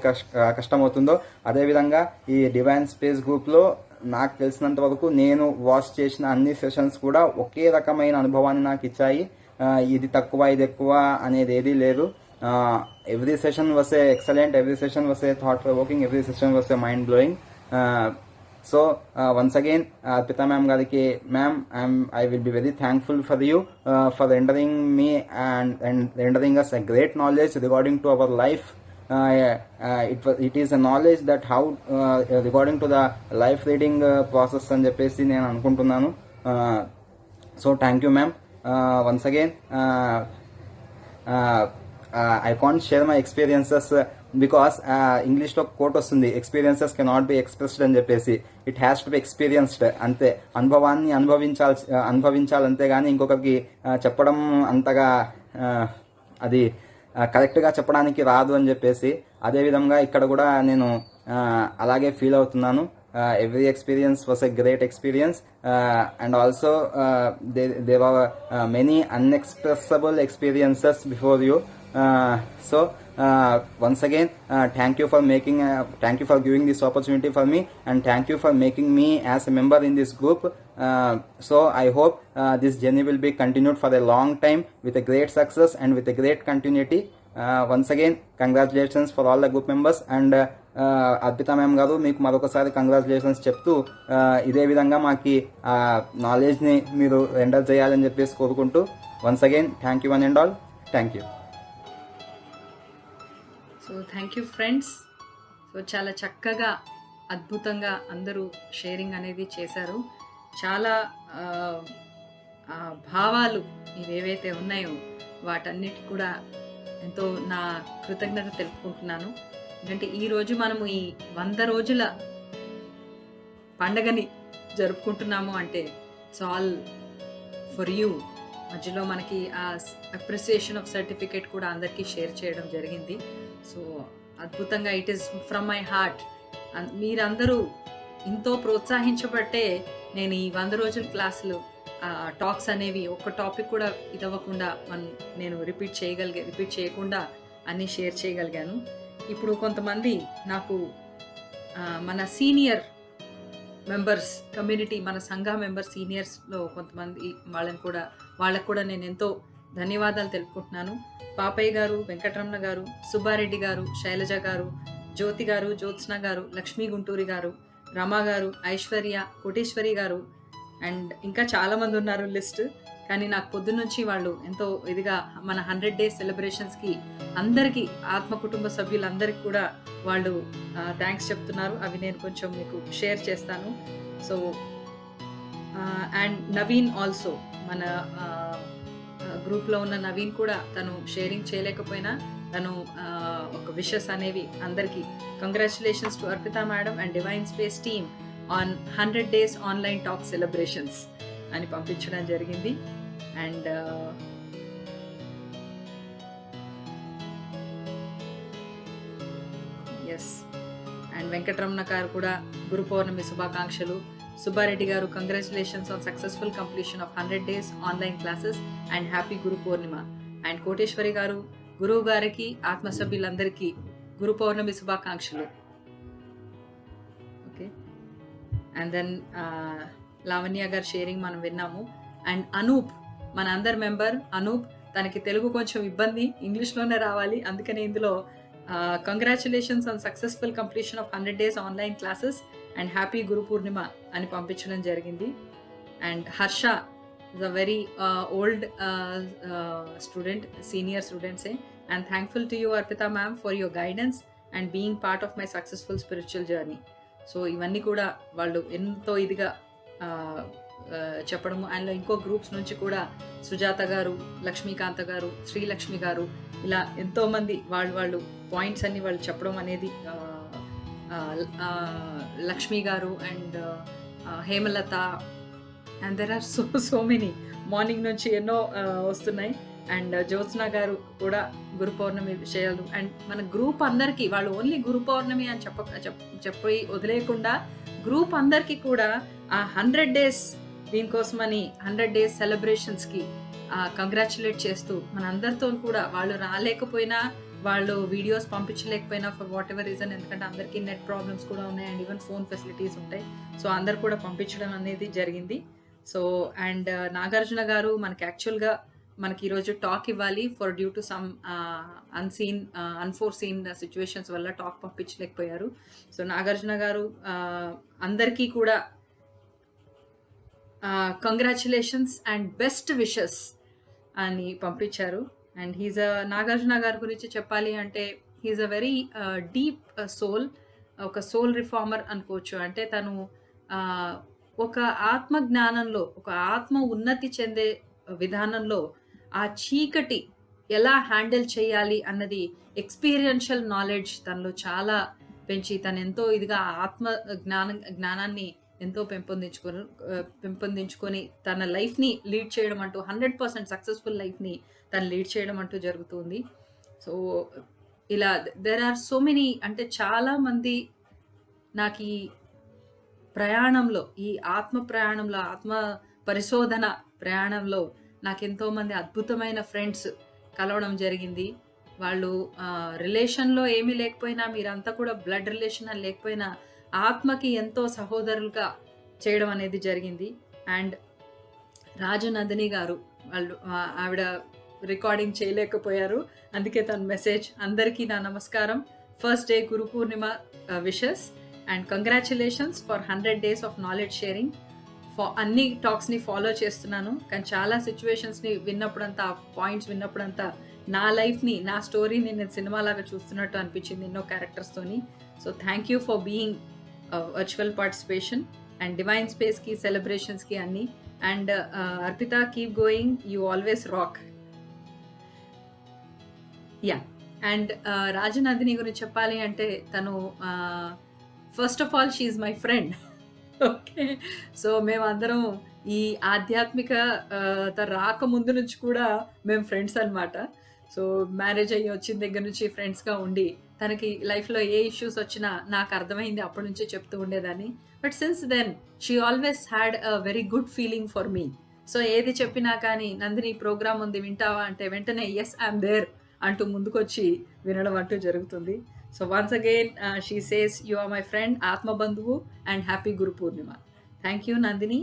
కష్టమవుతుందో అదేవిధంగా ఈ డివైన్ స్పేస్ గ్రూప్లో నాకు తెలిసినంత వరకు నేను వాచ్ చేసిన అన్ని సెషన్స్ కూడా ఒకే రకమైన అనుభవాన్ని నాకు ఇచ్చాయి. ఇది తక్కువ ఇది ఎక్కువ అనేది ఏదీ లేదు. Every session was a excellent, every session was a thought provoking, every session was a mind blowing. So once again Arpita ma'am గారికి, ma'am I will be very thankful for you for rendering me and rendering us a great knowledge regarding to our life. It is a knowledge that how regarding to the life reading process అని చెప్పేసి నేను అనుకుంటున్నాను. So thank you ma'am. Once again I can't share my experiences because ఇంగ్లీష్లో coat వస్తుంది, experiences cannot be expressed అని చెప్పేసి. It has to be experienced. అంతే, అనుభవాన్ని అనుభవించాలంతే కానీ ఇంకొకరికి చెప్పడం అంతగా అది కరెక్ట్గా చెప్పడానికి రాదు అని చెప్పేసి. అదేవిధంగా ఇక్కడ కూడా నేను అలాగే ఫీల్ అవుతున్నాను. Every experience was a great experience, and also there were many unexpressible experiences before you. Once again, thank you for giving this opportunity for me, and thank you for making me as a member in this group. So I hope this journey will be continued for a long time with a great success and with a great continuity. Once again, congratulations for all the group members, and Arpita ma'am గారు మీకు మరొకసారి congratulations చెప్తూ ఇదే విధంగా మాకు నాలెడ్జ్ని మీరు render చేయాలని చెప్పేసి కోరుకుంటూ once again thank you one and all. Thank you. So thank you friends. So చాలా చక్కగా అద్భుతంగా అందరూ షేరింగ్ అనేది చేశారు. చాలా భావాలు ఇవేవైతే ఉన్నాయో వాటన్నిటి కూడా ఎంతో నా కృతజ్ఞత తెలుపుకుంటున్నాను. ఎందుకంటే ఈరోజు మనము ఈ 100 రోజుల పండగని జరుపుకుంటున్నాము అంటే ఇట్స్ ఆల్ ఫర్ యూ. మధ్యలో మనకి ఆ అప్రిసియేషన్ ఆఫ్ సర్టిఫికేట్ కూడా అందరికీ షేర్ చేయడం జరిగింది. సో అద్భుతంగా it is from my heart. మీరందరూ ఎంతో ప్రోత్సహించబట్టే నేను ఈ 100 రోజుల క్లాసులు టాక్స్ అనేవి ఒక్క టాపిక్ కూడా ఇదవ్వకుండా నేను రిపీట్ చేయకుండా అన్నీ షేర్ చేయగలిగాను. ఇప్పుడు కొంతమంది నాకు మన సీనియర్ మెంబర్స్ కమ్యూనిటీ, మన సంఘ మెంబర్స్ సీనియర్స్లో కొంతమంది వాళ్ళకు కూడా నేను ఎంతో ధన్యవాదాలు తెలుపుకుంటున్నాను. పాపయ్య గారు, వెంకటరమణ గారు, సుబ్బారెడ్డి గారు, శైలజ గారు, జ్యోతి గారు, జ్యోత్స్న గారు, లక్ష్మీ గుంటూరి గారు, రమా గారు, ఐశ్వర్య, కోటేశ్వరి గారు, అండ్ ఇంకా చాలామంది ఉన్నారు లిస్ట్. కానీ నాకు పొద్దున్నుంచి వాళ్ళు ఎంతో ఇదిగా మన 100 days సెలబ్రేషన్స్కి అందరికీ, ఆత్మ కుటుంబ సభ్యులందరికీ కూడా వాళ్ళు థ్యాంక్స్ చెప్తున్నారు. అవి నేను కొంచెం మీకు షేర్ చేస్తాను. సో అండ్ నవీన్ ఆల్సో, మన గ్రూప్లో ఉన్న నవీన్ కూడా తను షేరింగ్ చేయలేకపోయినా తను ఒక విషెస్ అనేవి అందరికీ congratulations to Arpita madam and divine space team on 100 days online talk celebrations అని పంపించడం జరిగింది. అండ్ ఎస్, అండ్ వెంకటరమణ గారు కూడా గురు పౌర్ణమి శుభాకాంక్షలు. సుబ్బారెడ్డి గారు congratulations on successful completion of 100 days online classes and happy Guru Purnima. And Koteswari గారు గురువు గారికి, ఆత్మ సభ్యులందరికీ గురు పౌర్ణమి శుభాకాంక్షలు. ఓకే, అండ్ దెన్ లావణ్య గారు షేరింగ్ మనం విన్నాము. అండ్ అనూప్, మన అందరి మెంబర్ అనూప్, తనకి తెలుగు కొంచెం ఇబ్బంది, ఇంగ్లీష్లోనే రావాలి, అందుకని ఇందులో congratulations on successful completion of 100 days online classes and happy Guru Purnima అని పంపించడం జరిగింది. And Harsha is a very old student, senior student say, and thankful to you Arpita ma'am for your guidance and being part of my successful spiritual journey. So ఇవన్నీ కూడా వాళ్ళు ఎంతో ఇదిగా చెప్పడము. And ఇంకో గ్రూప్స్ నుంచి కూడా సుజాత గారు, లక్ష్మీకాంత గారు, శ్రీలక్ష్మి గారు, ఇలా ఎంతోమంది వాళ్ళు పాయింట్స్ అన్ని వాళ్ళు చెప్పడం అనేది, లక్ష్మి గారు and Hemalatha, and there are so many, morning నుంచి ఎన్నో వస్తున్నాయి. అండ్ జ్యోత్స్న గారు కూడా గురు పౌర్ణమి విషయాలు. అండ్ మన గ్రూప్ అందరికీ వాళ్ళు ఓన్లీ గురు పౌర్ణమి అని చెప్పి వదిలేయకుండా గ్రూప్ అందరికీ కూడా ఆ 100 days దీనికోసమని 100 days సెలబ్రేషన్స్కి కంగ్రాచులేట్ చేస్తూ మన అందరితో కూడా, వాళ్ళు రాలేకపోయినా, వాళ్ళు వీడియోస్ పంపించలేకపోయినా ఫర్ వాట్ ఎవర్ రీజన్, ఎందుకంటే అందరికీ నెట్ ప్రాబ్లమ్స్ కూడా ఉన్నాయి అండ్ ఈవెన్ ఫోన్ ఫెసిలిటీస్ ఉంటాయి. సో అందరు కూడా పంపించడం అనేది జరిగింది. సో అండ్ నాగార్జున గారు మనకి యాక్చువల్గా మనకి ఈరోజు టాక్ ఇవ్వాలి, for due to some unforeseen situations వల్ల టాక్ పంపించలేకపోయారు. సో నాగార్జున గారు అందరికీ కూడా కంగ్రాచులేషన్స్ అండ్ బెస్ట్ విషెస్ అని పంపించారు. అండ్ నాగార్జున గారి గురించి చెప్పాలి అంటే he is a very deep soul, ఒక సోల్ రిఫార్మర్ అనుకోవచ్చు. అంటే తను ఒక ఆత్మ జ్ఞానంలో, ఒక ఆత్మ ఉన్నతి చెందే విధానంలో ఆ చీకటి ఎలా హ్యాండిల్ చేయాలి అన్నది ఎక్స్పీరియన్షియల్ నాలెడ్జ్ తనలో చాలా పెంచి, తను ఎంతో ఇదిగా ఆత్మ జ్ఞానాన్ని ఎంతో పెంపొందించుకొని తన లైఫ్ని లీడ్ చేయడం అంటూ 100% సక్సెస్ఫుల్ లైఫ్ని తను లీడ్ చేయడం అంటూ జరుగుతుంది. సో ఇలా దెర్ ఆర్ సో మెనీ, అంటే చాలామంది నాకు ప్రయాణంలో, ఈ ఆత్మ ప్రయాణంలో, ఆత్మ పరిశోధన ప్రయాణంలో నాకు ఎంతోమంది అద్భుతమైన ఫ్రెండ్స్ కలవడం జరిగింది. వాళ్ళు రిలేషన్లో ఏమీ లేకపోయినా, మీరంతా కూడా బ్లడ్ రిలేషన్ అని లేకపోయినా ఆత్మకి ఎంతో సహోదరులుగా చేయడం అనేది జరిగింది. అండ్ రాజనందిని గారు, వాళ్ళు ఆవిడ రికార్డింగ్ చేయలేకపోయారు, అందుకే తన మెసేజ్. అందరికీ నా నమస్కారం. First day Guru Purnima wishes and congratulations for 100 days of knowledge sharing. అన్ని టాక్స్ని ఫాలో చేస్తున్నాను, కానీ చాలా సిచ్యువేషన్స్ని విన్నప్పుడంతా, పాయింట్స్ విన్నప్పుడంతా నా లైఫ్ని, నా స్టోరీని నేను సినిమాలాగా చూస్తున్నట్టు అనిపించింది ఎన్నో క్యారెక్టర్స్తోని. So thank you for being virtual participation and divine స్పేస్కి, సెలబ్రేషన్స్కి అన్నీ. And Arpita, keep going, you always rock. Yeah. And Rajanandini గురించి చెప్పాలి అంటే తను first of all she's my friend. Okay, so మేమందరం ఈ ఆధ్యాత్మిక రాకముందు నుంచి కూడా మేము ఫ్రెండ్స్ అనమాట. సో మ్యారేజ్ అయ్యి వచ్చిన దగ్గర నుంచి ఫ్రెండ్స్గా ఉండి, తనకి లైఫ్లో ఏ ఇష్యూస్ వచ్చినా నాకు అర్థమైంది, అప్పటి నుంచి చెప్తూ ఉండేదాన్ని. But since then she always had a very good feeling for me. So ఏది చెప్పినా కానీ, నందిని ప్రోగ్రామ్ ఉంది వింటావా అంటే వెంటనే ఎస్ ఐఎమ్ దేర్ అంటూ ముందుకొచ్చి వినడం అంటూ జరుగుతుంది. So once again she says you are my friend, ఆత్మబంధువు, and happy Guru Purnima. Thank you Nandini,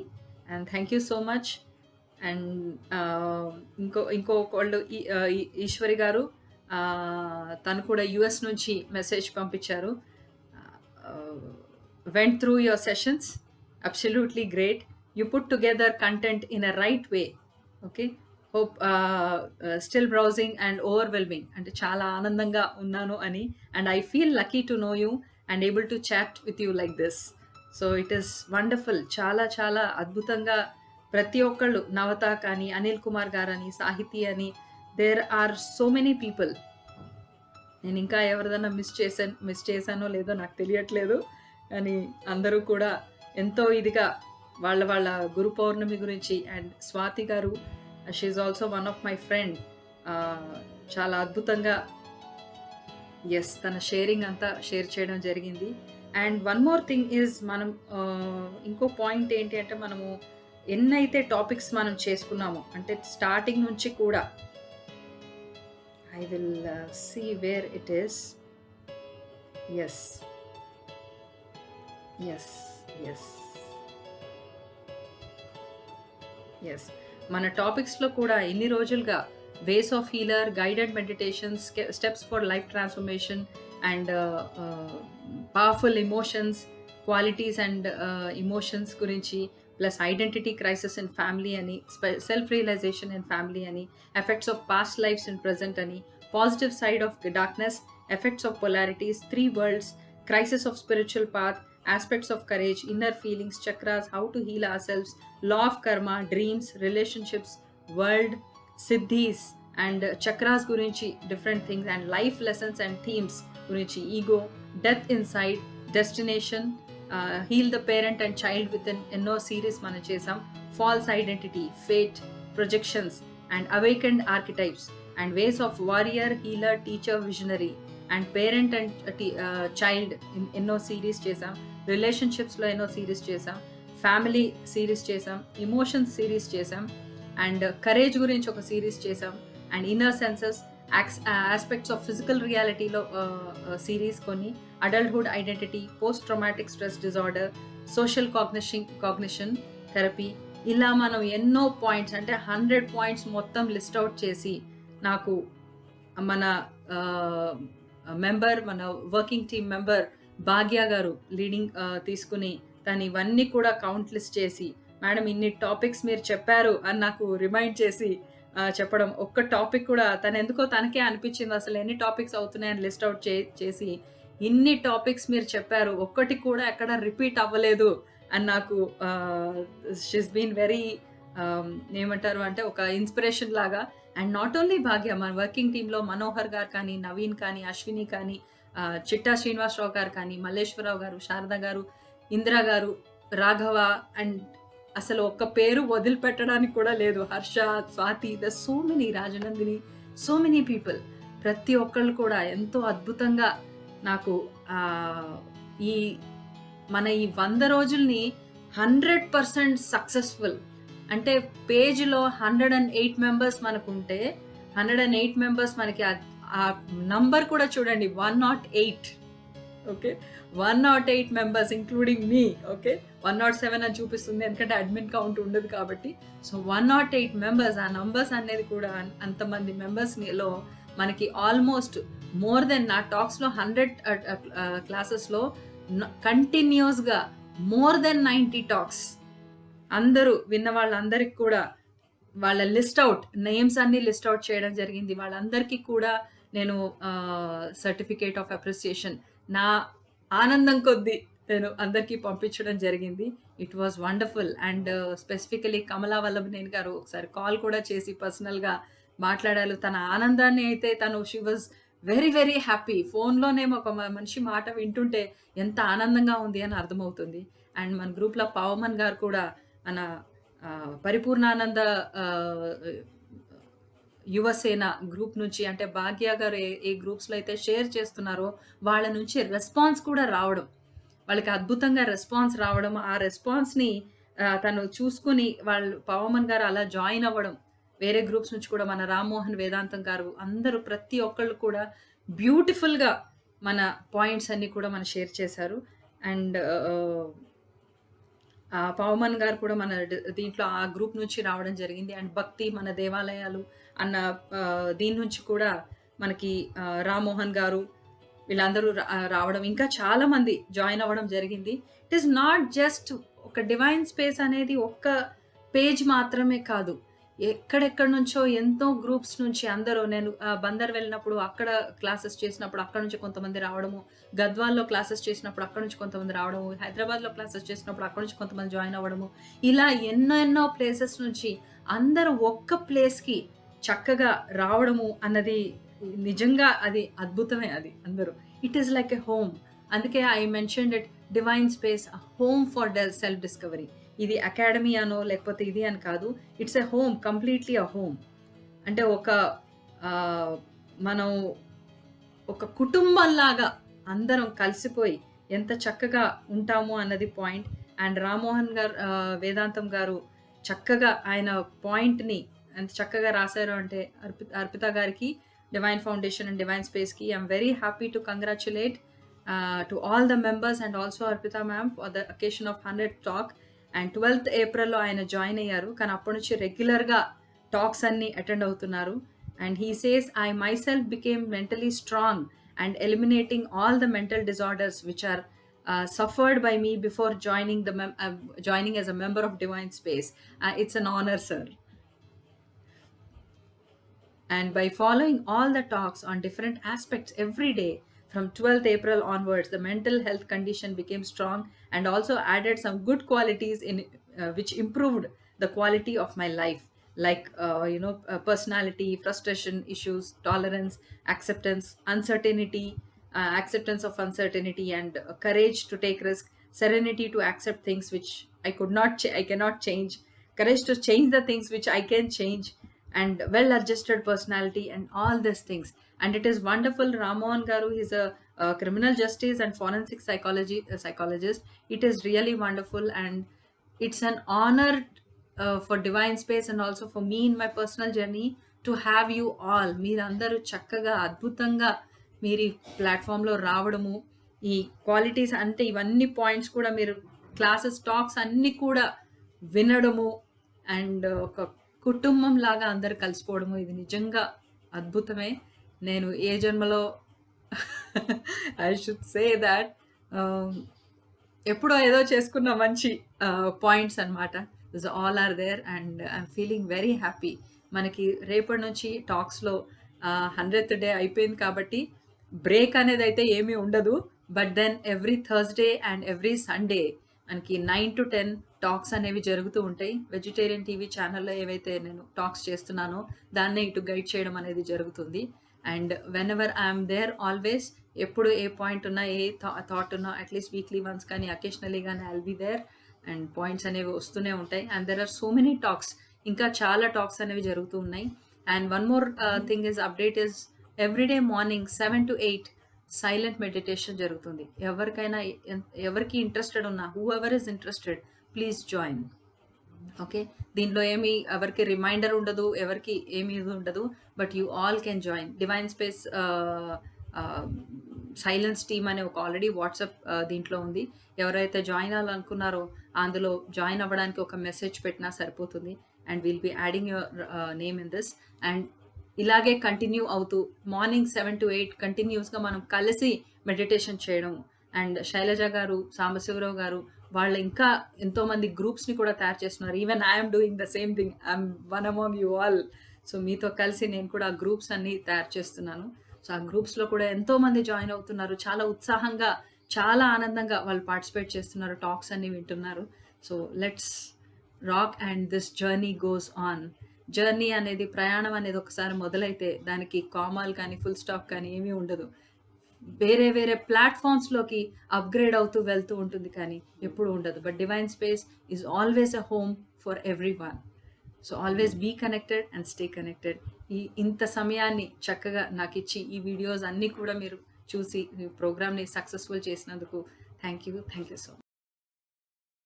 and thank you so much. And ఇంకొకళ్ళు ఈశ్వరి గారు, తను కూడా యుఎస్ నుంచి మెసేజ్ పంపించారు. Went through your sessions, absolutely great. You put together content in a right way. Okay, hope still browsing and overwhelming, అంటే చాలా ఆనందంగా ఉన్నాను అని. And I feel lucky to know you and able to chat with you like this. So it is wonderful. చాలా చాలా అద్భుతంగా ప్రతి ఒక్కళ్ళు, నవత కానీ, అనిల్ కుమార్ గారు అని, సాహితీ అని, there are so many people. నేను ఇంకా ఎవరిదైనా మిస్ చేశానో లేదో నాకు తెలియట్లేదు, కానీ అందరూ కూడా ఎంతో ఇదిగా వాళ్ళ గురు పౌర్ణమి గురించి. అండ్ స్వాతి గారు, she is also one of my friend, చాలా అద్భుతంగా తన షేరింగ్ అంతా షేర్ చేయడం జరిగింది. And one more thing is, మనం ఇంకో పాయింట్ ఏంటి అంటే, మనము ఎన్నైతే టాపిక్స్ మనం చేసుకున్నామో, అంటే స్టార్టింగ్ నుంచి కూడా, I will see where it is. Yes yes yes yes మన టాపిక్స్లో కూడా ఎన్ని రోజులుగా ways of healer, guided meditations, steps for life transformation, and powerful emotions, qualities and emotions గురించి, plus identity crisis in family అని, self realization in family అని, effects of past lives in present అని, positive side of darkness, effects of polarities, 3 worlds, crisis of spiritual path, aspects of courage, inner feelings, chakras, how to heal ourselves, law of karma, dreams, relationships, world, siddhis, and chakras gurinchi, different things, and life lessons and themes gurinchi, ego, death inside, destination, heal the parent and child within, ఎన్నో series మనం చేసాం. false identity, fate, projections, and awakened archetypes, and ways of warrior, healer, teacher, visionary, and parent and child ఎన్నో series చేసాం. రిలేషన్షిప్స్లో ఎన్నో series చేసాం, family series చేసాం, emotions series చేసాం, అండ్ కరేజ్ గురించి ఒక సిరీస్ చేసాం, and inner senses, aspects of physical రియాలిటీలో సిరీస్ కొన్ని, adulthood identity, post traumatic stress disorder, social cognition therapy, ఇలా మనం ఎన్నో పాయింట్స్, అంటే 100 points మొత్తం లిస్ట్ అవుట్ చేసి, నాకు మన మెంబర్, మన వర్కింగ్ టీమ్ మెంబర్ భాగ్య గారు లీడింగ్ తీసుకుని తను ఇవన్నీ కూడా కౌంట్ లిస్ట్ చేసి, మేడం ఇన్ని టాపిక్స్ మీరు చెప్పారు అని నాకు రిమైండ్ చేసి చెప్పడం. ఒక్క టాపిక్ కూడా ఎందుకో తనకే అనిపించింది, అసలు ఎన్ని టాపిక్స్ అవుతున్నాయని లిస్ట్ అవుట్ చేసి, ఇన్ని టాపిక్స్ మీరు చెప్పారు, ఒక్కటి కూడా ఎక్కడ రిపీట్ అవ్వలేదు అని నాకు షీస్ బీన్ వెరీ ఏమంటారు అంటే ఒక ఇన్స్పిరేషన్ లాగా. అండ్ నాట్ ఓన్లీ భాగ్య, మన వర్కింగ్ టీంలో మనోహర్ గారు కానీ, నవీన్ కానీ, అశ్విని కానీ, చిట్టా శ్రీనివాసరావు గారు కానీ, మల్లేశ్వరరావు గారు, శారద గారు, ఇందిరా గారు, రాఘవ, అండ్ అసలు ఒక్క పేరు వదిలిపెట్టడానికి కూడా లేదు, Harsha, Swathi, the so many, Rajanandini, so many people, ప్రతి ఒక్కళ్ళు కూడా ఎంతో అద్భుతంగా నాకు ఈ మన ఈ 100 రోజుల్ని 100% సక్సెస్ఫుల్. అంటే పేజ్లో 108 మెంబర్స్ మనకుంటే 108 మెంబర్స్ మనకి ఆ నంబర్ కూడా చూడండి 108. ఓకే, 108 మెంబర్స్ ఇంక్లూడింగ్ మీ. ఓకే, 107 అని చూపిస్తుంది ఎందుకంటే అడ్మిన్ కౌంట్ ఉండదు కాబట్టి. సో 108 మెంబర్స్, ఆ నంబర్స్ అనేది కూడా అంతమంది మెంబర్స్లో మనకి ఆల్మోస్ట్ మోర్ దెన్ నా టాక్స్లో 100 క్లాసెస్లో కంటిన్యూస్గా మోర్ దెన్ 90 టాక్స్. అందరూ విన్న వాళ్ళందరికీ కూడా వాళ్ళ లిస్ట్ అవుట్ నేమ్స్ అన్ని లిస్ట్ అవుట్ చేయడం జరిగింది. వాళ్ళందరికీ కూడా నేను సర్టిఫికేట్ ఆఫ్ అప్రిసియేషన్ నా ఆనందం కొద్దీ నేను అందరికీ పంపించడం జరిగింది. It was wonderful. And specifically Kamala Vallabhaneni garu ఒకసారి కాల్ కూడా చేసి పర్సనల్గా మాట్లాడారు. తన ఆనందాన్ని అయితే she was very very happy. ఫోన్లోనే ఒక మనిషి మాట వింటుంటే ఎంత ఆనందంగా ఉంది అని అర్థమవుతుంది. అండ్ మన గ్రూప్లో పవమన్ గారు కూడా మన పరిపూర్ణానంద యువసేన గ్రూప్ నుంచి, అంటే భాగ్య గారు ఏ గ్రూప్స్లో అయితే షేర్ చేస్తున్నారో వాళ్ళ నుంచి రెస్పాన్స్ కూడా రావడం, వాళ్ళకి అద్భుతంగా రెస్పాన్స్ రావడం, ఆ రెస్పాన్స్ని తను చూసుకుని వాళ్ళు పవమన్ గారు అలా జాయిన్ అవ్వడం. వేరే గ్రూప్స్ నుంచి కూడా మన రామ్మోహన్ వేదాంతం గారు అందరూ ప్రతి ఒక్కళ్ళు కూడా బ్యూటిఫుల్గా మన పాయింట్స్ అన్నీ కూడా మన షేర్ చేశారు. అండ్ పవమన్ గారు కూడా మన దీంట్లో ఆ గ్రూప్ నుంచి రావడం జరిగింది. అండ్ భక్తి మన దేవాలయాలు అన్న దీని నుంచి కూడా మనకి రామ్మోహన్ గారు వీళ్ళందరూ రావడం, ఇంకా చాలామంది జాయిన్ అవ్వడం జరిగింది. ఇట్ ఈస్ నాట్ జస్ట్ ఒక డివైన్ స్పేస్ అనేది ఒక్క పేజ్ మాత్రమే కాదు, ఎక్కడెక్కడి నుంచో ఎంతో గ్రూప్స్ నుంచి అందరూ. నేను బందర్ వెళ్ళినప్పుడు అక్కడ క్లాసెస్ చేసినప్పుడు అక్కడ నుంచి కొంతమంది రావడము, గద్వాల్లో క్లాసెస్ చేసినప్పుడు అక్కడ నుంచి కొంతమంది రావడము, హైదరాబాద్లో క్లాసెస్ చేసినప్పుడు అక్కడ నుంచి కొంతమంది జాయిన్ అవ్వడము, ఇలా ఎన్నో ప్లేసెస్ నుంచి అందరూ ఒక్క ప్లేస్కి చక్కగా రావడము అన్నది నిజంగా అది అద్భుతమే. అది అందరూ it is like a home. అందుకే I mentioned it divine space, home for self discovery. ఇది అకాడమీ అనో లేకపోతే ఇది అని కాదు, it's a home, completely a home. అంటే మనం ఒక కుటుంబంలాగా అందరం కలిసిపోయి ఎంత చక్కగా ఉంటాము అన్నది పాయింట్. అండ్ రామ్మోహన్ గారు వేదాంతం గారు చక్కగా ఆయన పాయింట్ని ఎంత చక్కగా రాశారు అంటే అర్పిత గారికి, డివైన్ ఫౌండేషన్ అండ్ డివైన్ స్పేస్కి I'm very happy to congratulate to all the members and also Arpita ma'am for the occasion of 100th talk. And 12th ఏప్రిల్లో ఆయన జాయిన్ అయ్యారు, కానీ అప్పటి నుంచి రెగ్యులర్గా టాక్స్ అన్ని అటెండ్ అవుతున్నారు. And he says I myself became mentally strong and eliminating all the mental disorders which are suffered by me before joining as a member of Divine Space. It's an honor, sir. And by following all the talks on different aspects every day from 12th April onwards, the mental health condition became strong and also added some good qualities in which improved the quality of my life, like personality, frustration issues, tolerance, acceptance, uncertainty, acceptance of uncertainty, and courage to take risk, serenity to accept things which I cannot change, courage to change the things which I can change, and well-adjusted personality, and all these things. And it is wonderful. Rammohan Garu is a criminal justice and forensic psychologist. It is really wonderful, and it's an honor for Divine Space and also for me in my personal journey to have you all. మీరందరూ చక్కగా అద్భుతంగా మీరు ఈ ప్లాట్ఫామ్లో రావడము, ఈ qualities అంటే ఇవన్నీ పాయింట్స్ కూడా మీరు క్లాసెస్ టాక్స్ అన్నీ కూడా వినడము, అండ్ ఒక కుటుంబం లాగా అందరు కలిసిపోవడము, ఇది నిజంగా అద్భుతమే. నేను ఏ జన్మలో ఐ షుడ్ సే దాట్ ఎప్పుడో ఏదో చేసుకున్న మంచి పాయింట్స్ అనమాట. All are there and I'm feeling very happy. మనకి రేపటి నుంచి టాక్స్లో 100th డే అయిపోయింది కాబట్టి బ్రేక్ అనేది అయితే ఏమీ ఉండదు. But then every Thursday and every Sunday మనకి 9 to 10 టాక్స్ అనేవి జరుగుతూ ఉంటాయి. వెజిటేరియన్ టీవీ ఛానల్లో ఏవైతే నేను టాక్స్ చేస్తున్నానో దాన్నే ఇటు గైడ్ చేయడం అనేది జరుగుతుంది. And whenever I'm there always, ఎప్పుడు ఏ పాయింట్ ఉన్నా ఏ థాట్ ఉన్నా అట్లీస్ట్ వీక్లీ వన్స్ కానీ అకేషనలీ కానీ I'll be there. And points అనేవి వస్తూనే ఉంటాయి. And there are so many talks, ఇంకా చాలా టాక్స్ అనేవి జరుగుతూ ఉన్నాయి. And one more thing is update is everyday morning 7 to 8 silent meditation జరుగుతుంది. ఎవరికి ఇంట్రెస్టెడ్ ఉన్నా, whoever is interested, please join. Okay, దీంట్లో ఏమి ఎవరికి రిమైండర్ ఉండదు, ఎవరికి ఏమి ఉండదు, but you all can join. Divine space silence team అనే ఒక ఆల్రెడీ వాట్సాప్ దీంట్లో ఉంది. ఎవరైతే జాయిన్ అవ్వాలనుకున్నారో అందులో జాయిన్ అవ్వడానికి ఒక మెసేజ్ పెట్టినా సరిపోతుంది. And will be adding your name in this. And ఇలాగే కంటిన్యూ అవుతూ మార్నింగ్ 7 to 8 కంటిన్యూస్గా మనం కలిసి మెడిటేషన్ చేయడం. అండ్ శైలజ గారు, సాంబశివరావు గారు వాళ్ళు ఇంకా ఎంతోమంది గ్రూప్స్ని కూడా తయారు చేస్తున్నారు. Even I'm doing the same thing, I'm one among you all. So మీతో కలిసి నేను కూడా ఆ గ్రూప్స్ అన్ని తయారు చేస్తున్నాను. సో ఆ గ్రూప్స్లో కూడా ఎంతోమంది జాయిన్ అవుతున్నారు. చాలా ఉత్సాహంగా, చాలా ఆనందంగా వాళ్ళు పార్టిసిపేట్ చేస్తున్నారు, టాక్స్ అన్ని వింటున్నారు. So let's rock and this journey goes on. Journey అనేది, ప్రయాణం అనేది ఒకసారి మొదలైతే దానికి కామాలు కానీ ఫుల్ స్టాప్ కానీ ఏమీ ఉండదు. వేరే వేరే ప్లాట్ఫామ్స్లోకి అప్గ్రేడ్ అవుతూ వెళ్తూ ఉంటుంది కానీ ఎప్పుడు ఉండదు. But divine space is always a home for every one. So always be connected and stay connected. ఇంత సమయాన్ని చక్కగా నాకు ఇచ్చి ఈ వీడియోస్ అన్నీ కూడా మీరు చూసి ఈ ప్రోగ్రామ్ని సక్సెస్ఫుల్ చేసినందుకు థ్యాంక్ యూ సో మచ్.